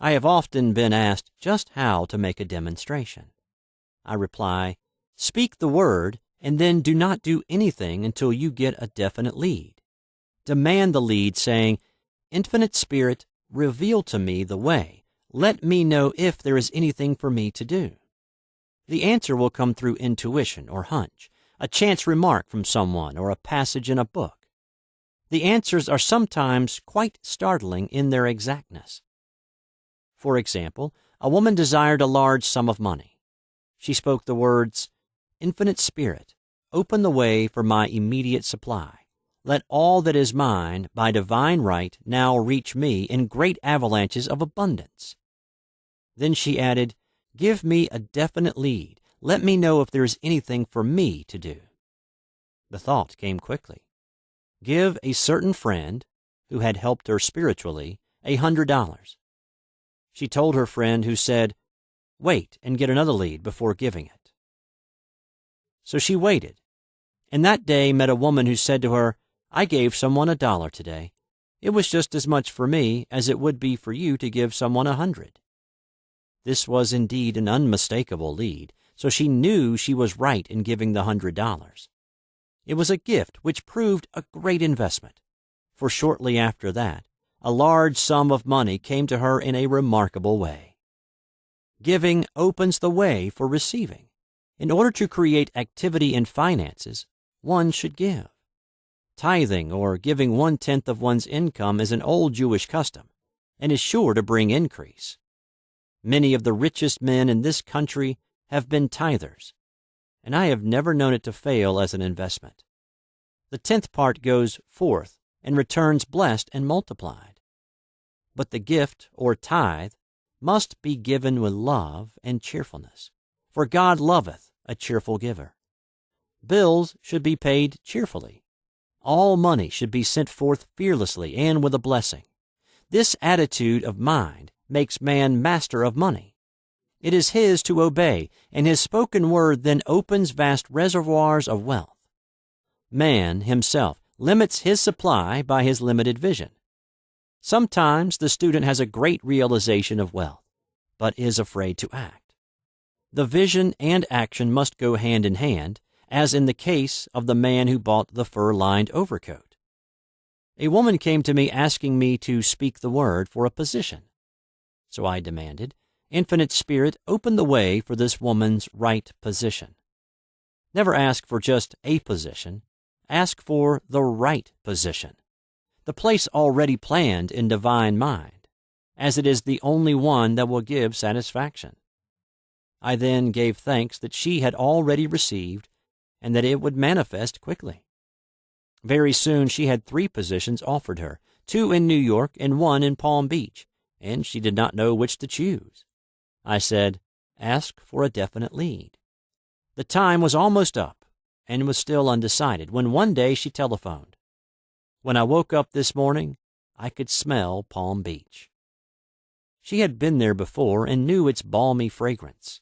I have often been asked just how to make a demonstration. I reply, speak the word, and then do not do anything until you get a definite lead. Demand the lead, saying, "Infinite Spirit, reveal to me the way. Let me know if there is anything for me to do." The answer will come through intuition or hunch, a chance remark from someone, or a passage in a book. The answers are sometimes quite startling in their exactness. For example, a woman desired a large sum of money. She spoke the words, "Infinite Spirit, open the way for my immediate supply. Let all that is mine by divine right now reach me in great avalanches of abundance." Then she added, "Give me a definite lead. Let me know if there is anything for me to do." The thought came quickly. Give a certain friend, who had helped her spiritually, $100. She told her friend, who said, "Wait and get another lead before giving it." So she waited, and that day met a woman who said to her, "I gave someone $1 today. It was just as much for me as it would be for you to give someone 100. This was indeed an unmistakable lead, so she knew she was right in giving the $100. It was a gift which proved a great investment, for shortly after that, a large sum of money came to her in a remarkable way. Giving opens the way for receiving. In order to create activity in finances, one should give. Tithing, or giving 1/10 of one's income, is an old Jewish custom and is sure to bring increase. Many of the richest men in this country have been tithers, and I have never known it to fail as an investment. The 10th part goes forth and returns blessed and multiplied. But the gift, or tithe, must be given with love and cheerfulness, for God loveth a cheerful giver. Bills should be paid cheerfully. All money should be sent forth fearlessly and with a blessing. This attitude of mind makes man master of money. It is his to obey, and his spoken word then opens vast reservoirs of wealth. Man himself limits his supply by his limited vision. Sometimes the student has a great realization of wealth, but is afraid to act. The vision and action must go hand in hand, as in the case of the man who bought the fur-lined overcoat. A woman came to me asking me to speak the word for a position. So I demanded, "Infinite Spirit, open the way for this woman's right position." Never ask for just a position. Ask for the right position, the place already planned in divine mind, as it is the only one that will give satisfaction. I then gave thanks that she had already received and that it would manifest quickly. Very soon she had 3 positions offered her, 2 in New York and 1 in Palm Beach, and she did not know which to choose. I said, "Ask for a definite lead." The time was almost up and was still undecided when one day she telephoned. When I woke up this morning, I could smell Palm Beach. She had been there before and knew its balmy fragrance.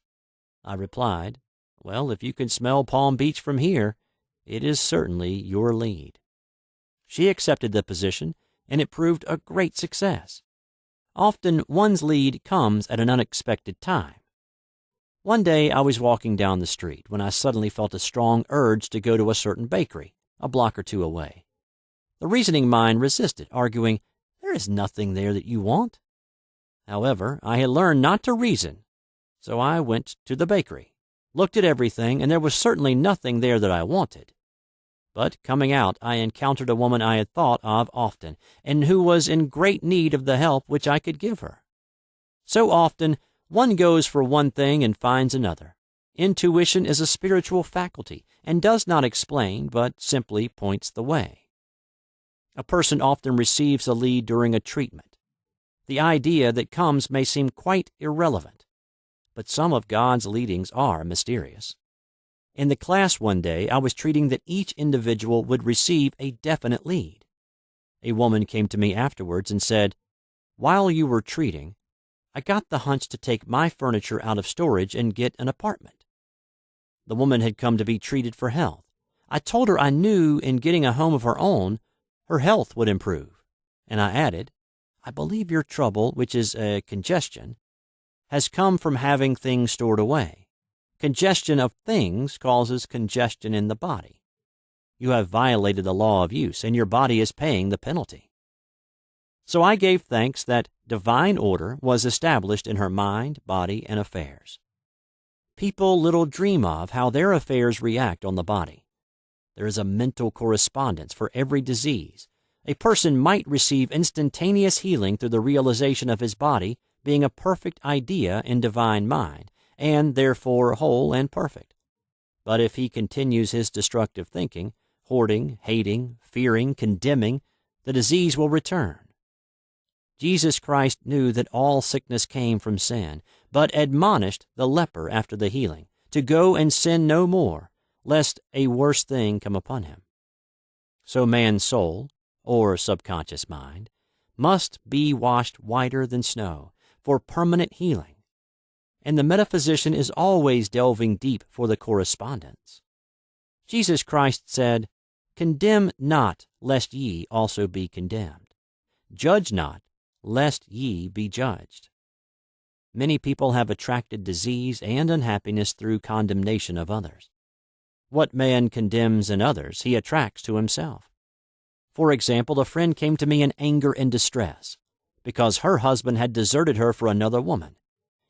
I replied, "Well, if you can smell Palm Beach from here, it is certainly your lead." She accepted the position, and it proved a great success. Often one's lead comes at an unexpected time. One day I was walking down the street when I suddenly felt a strong urge to go to a certain bakery, a block or 2 away. The reasoning mind resisted, arguing, "There is nothing there that you want." However, I had learned not to reason, so I went to the bakery, looked at everything, and there was certainly nothing there that I wanted. But coming out, I encountered a woman I had thought of often, and who was in great need of the help which I could give her. So often, one goes for one thing and finds another. Intuition is a spiritual faculty and does not explain, but simply points the way. A person often receives a lead during a treatment. The idea that comes may seem quite irrelevant, but some of God's leadings are mysterious. In the class one day, I was treating that each individual would receive a definite lead. A woman came to me afterwards and said, "While you were treating, I got the hunch to take my furniture out of storage and get an apartment." The woman had come to be treated for health. I told her I knew in getting a home of her own, her health would improve, and I added, "I believe your trouble, which is a congestion, has come from having things stored away. Congestion of things causes congestion in the body. You have violated the law of use, and your body is paying the penalty." So I gave thanks that divine order was established in her mind, body, and affairs. People little dream of how their affairs react on the body. There is a mental correspondence for every disease. A person might receive instantaneous healing through the realization of his body being a perfect idea in divine mind, and therefore whole and perfect. But if he continues his destructive thinking, hoarding, hating, fearing, condemning, the disease will return. Jesus Christ knew that all sickness came from sin, but admonished the leper after the healing to go and sin no more, lest a worse thing come upon him. So man's soul, or subconscious mind, must be washed whiter than snow, for permanent healing, and the metaphysician is always delving deep for the correspondence. Jesus Christ said, "Condemn not, lest ye also be condemned. Judge not, lest ye be judged." Many people have attracted disease and unhappiness through condemnation of others. What man condemns in others, he attracts to himself. For example, a friend came to me in anger and distress because her husband had deserted her for another woman.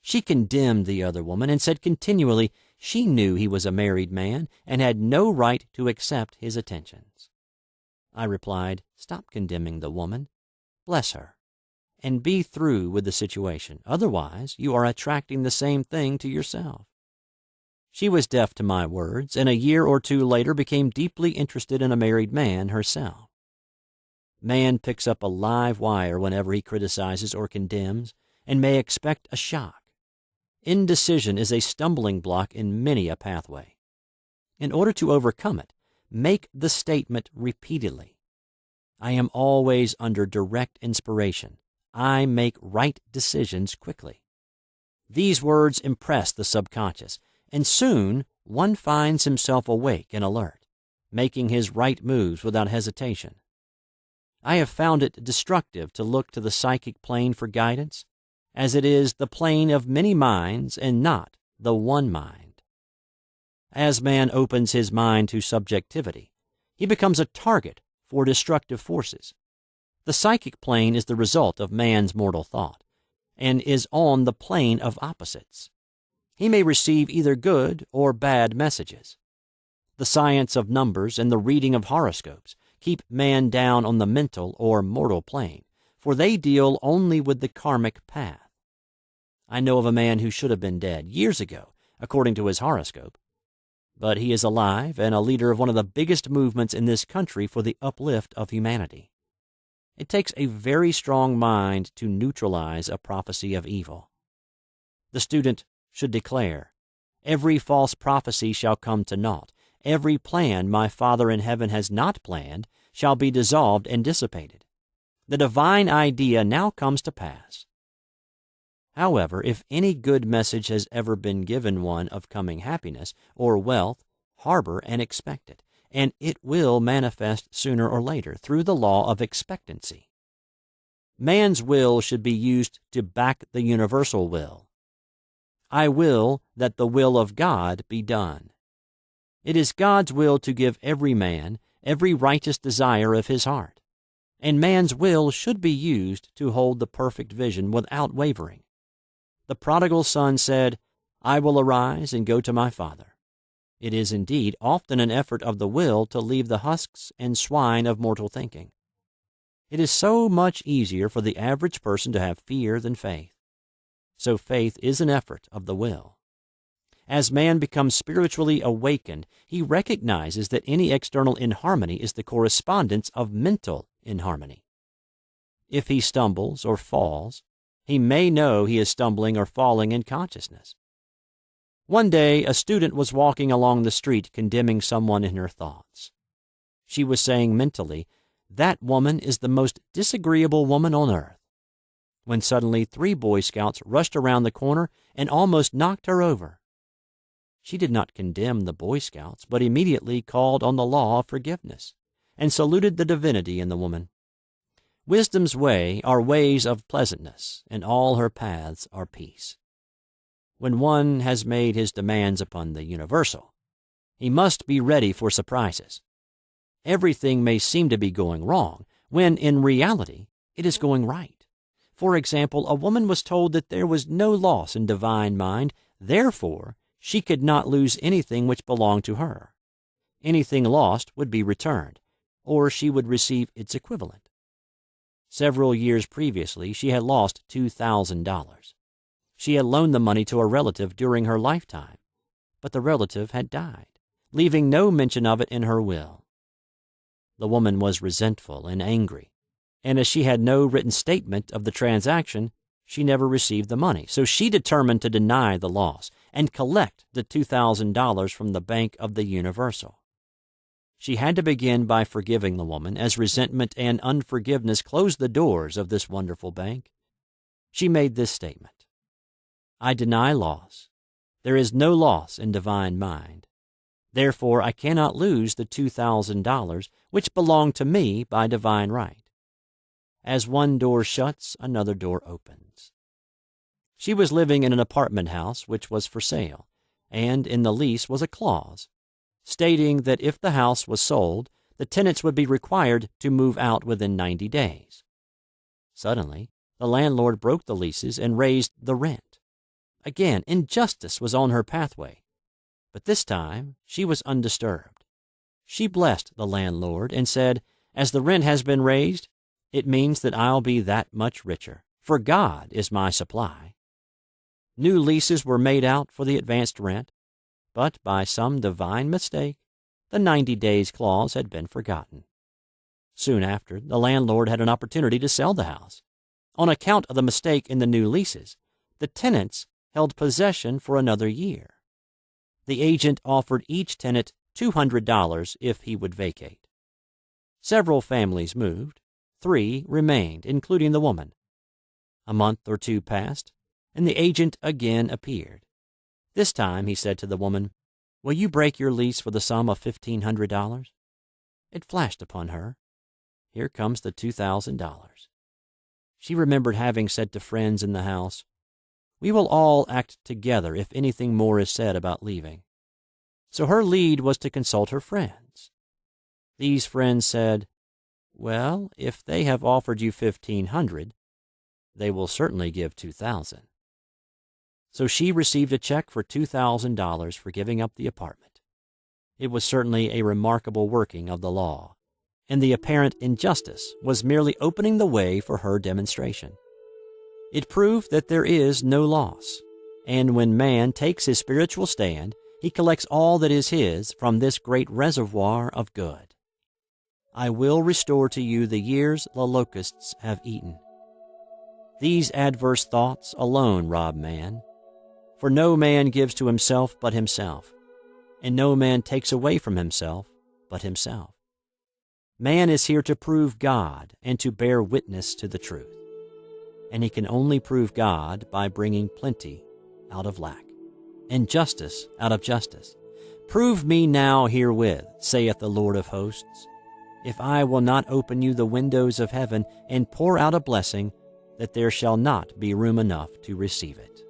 She condemned the other woman and said continually she knew he was a married man and had no right to accept his attentions. I replied, "Stop condemning the woman. Bless her, and be through with the situation. Otherwise, you are attracting the same thing to yourself." She was deaf to my words, and a year or two later became deeply interested in a married man herself. Man picks up a live wire whenever he criticizes or condemns, and may expect a shock. Indecision is a stumbling block in many a pathway. In order to overcome it, make the statement repeatedly. I am always under direct inspiration. I make right decisions quickly. These words impress the subconscious, and soon one finds himself awake and alert, making his right moves without hesitation. I have found it destructive to look to the psychic plane for guidance, as it is the plane of many minds and not the one mind. As man opens his mind to subjectivity, he becomes a target for destructive forces. The psychic plane is the result of man's mortal thought, and is on the plane of opposites. He may receive either good or bad messages. The science of numbers and the reading of horoscopes keep man down on the mental or mortal plane, for they deal only with the karmic path. I know of a man who should have been dead years ago, according to his horoscope, but he is alive and a leader of one of the biggest movements in this country for the uplift of humanity. It takes a very strong mind to neutralize a prophecy of evil. The student should declare, "Every false prophecy shall come to naught. Every plan my Father in heaven has not planned shall be dissolved and dissipated. The divine idea now comes to pass." However, if any good message has ever been given one of coming happiness or wealth, harbor and expect it, and it will manifest sooner or later through the law of expectancy. Man's will should be used to back the universal will. I will that the will of God be done. It is God's will to give every man every righteous desire of his heart, and man's will should be used to hold the perfect vision without wavering. The prodigal son said, "I will arise and go to my father." It is indeed often an effort of the will to leave the husks and swine of mortal thinking. It is so much easier for the average person to have fear than faith. So faith is an effort of the will. As man becomes spiritually awakened, he recognizes that any external inharmony is the correspondence of mental inharmony. If he stumbles or falls, he may know he is stumbling or falling in consciousness. One day, a student was walking along the street condemning someone in her thoughts. She was saying mentally, "That woman is the most disagreeable woman on earth," when suddenly 3 Boy Scouts rushed around the corner and almost knocked her over. She did not condemn the Boy Scouts, but immediately called on the law of forgiveness and saluted the divinity in the woman. Wisdom's way are ways of pleasantness, and all her paths are peace. When one has made his demands upon the universal, he must be ready for surprises. Everything may seem to be going wrong, when in reality it is going right. For example, a woman was told that there was no loss in divine mind, therefore she could not lose anything which belonged to her. Anything lost would be returned, or she would receive its equivalent. Several years previously, she had lost $2,000. She had loaned the money to a relative during her lifetime, but the relative had died, leaving no mention of it in her will. The woman was resentful and angry, and as she had no written statement of the transaction, she never received the money. So she determined to deny the loss and collect the $2,000 from the Bank of the Universal. She had to begin by forgiving the woman, as resentment and unforgiveness closed the doors of this wonderful bank. She made this statement: "I deny loss. There is no loss in divine mind. Therefore, I cannot lose the $2,000 which belong to me by divine right. As one door shuts, another door opens." She was living in an apartment house which was for sale, and in the lease was a clause stating that if the house was sold, the tenants would be required to move out within 90 days. Suddenly, the landlord broke the leases and raised the rent. Again, injustice was on her pathway, but this time she was undisturbed. She blessed the landlord and said, "As the rent has been raised, it means that I'll be that much richer, for God is my supply." New leases were made out for the advanced rent, but by some divine mistake, the 90 days clause had been forgotten. Soon after, the landlord had an opportunity to sell the house. On account of the mistake in the new leases, the tenants held possession for another year. The agent offered each tenant $200 if he would vacate. Several families moved. 3 remained, including the woman. A month or 2 passed, and the agent again appeared. This time he said to the woman, "Will you break your lease for the sum of $1,500? It flashed upon her, "Here comes the $2,000. She remembered having said to friends in the house, "We will all act together if anything more is said about leaving." So her lead was to consult her friends. These friends said, "Well, if they have offered you $1,500, they will certainly give $2,000. So she received a check for $2,000 for giving up the apartment. It was certainly a remarkable working of the law, and the apparent injustice was merely opening the way for her demonstration. It proved that there is no loss, and when man takes his spiritual stand, he collects all that is his from this great reservoir of good. "I will restore to you the years the locusts have eaten." These adverse thoughts alone rob man, for no man gives to himself but himself, and no man takes away from himself but himself. Man is here to prove God and to bear witness to the truth, and he can only prove God by bringing plenty out of lack, and justice out of justice. "Prove me now herewith, saith the Lord of hosts, if I will not open you the windows of heaven and pour out a blessing, that there shall not be room enough to receive it."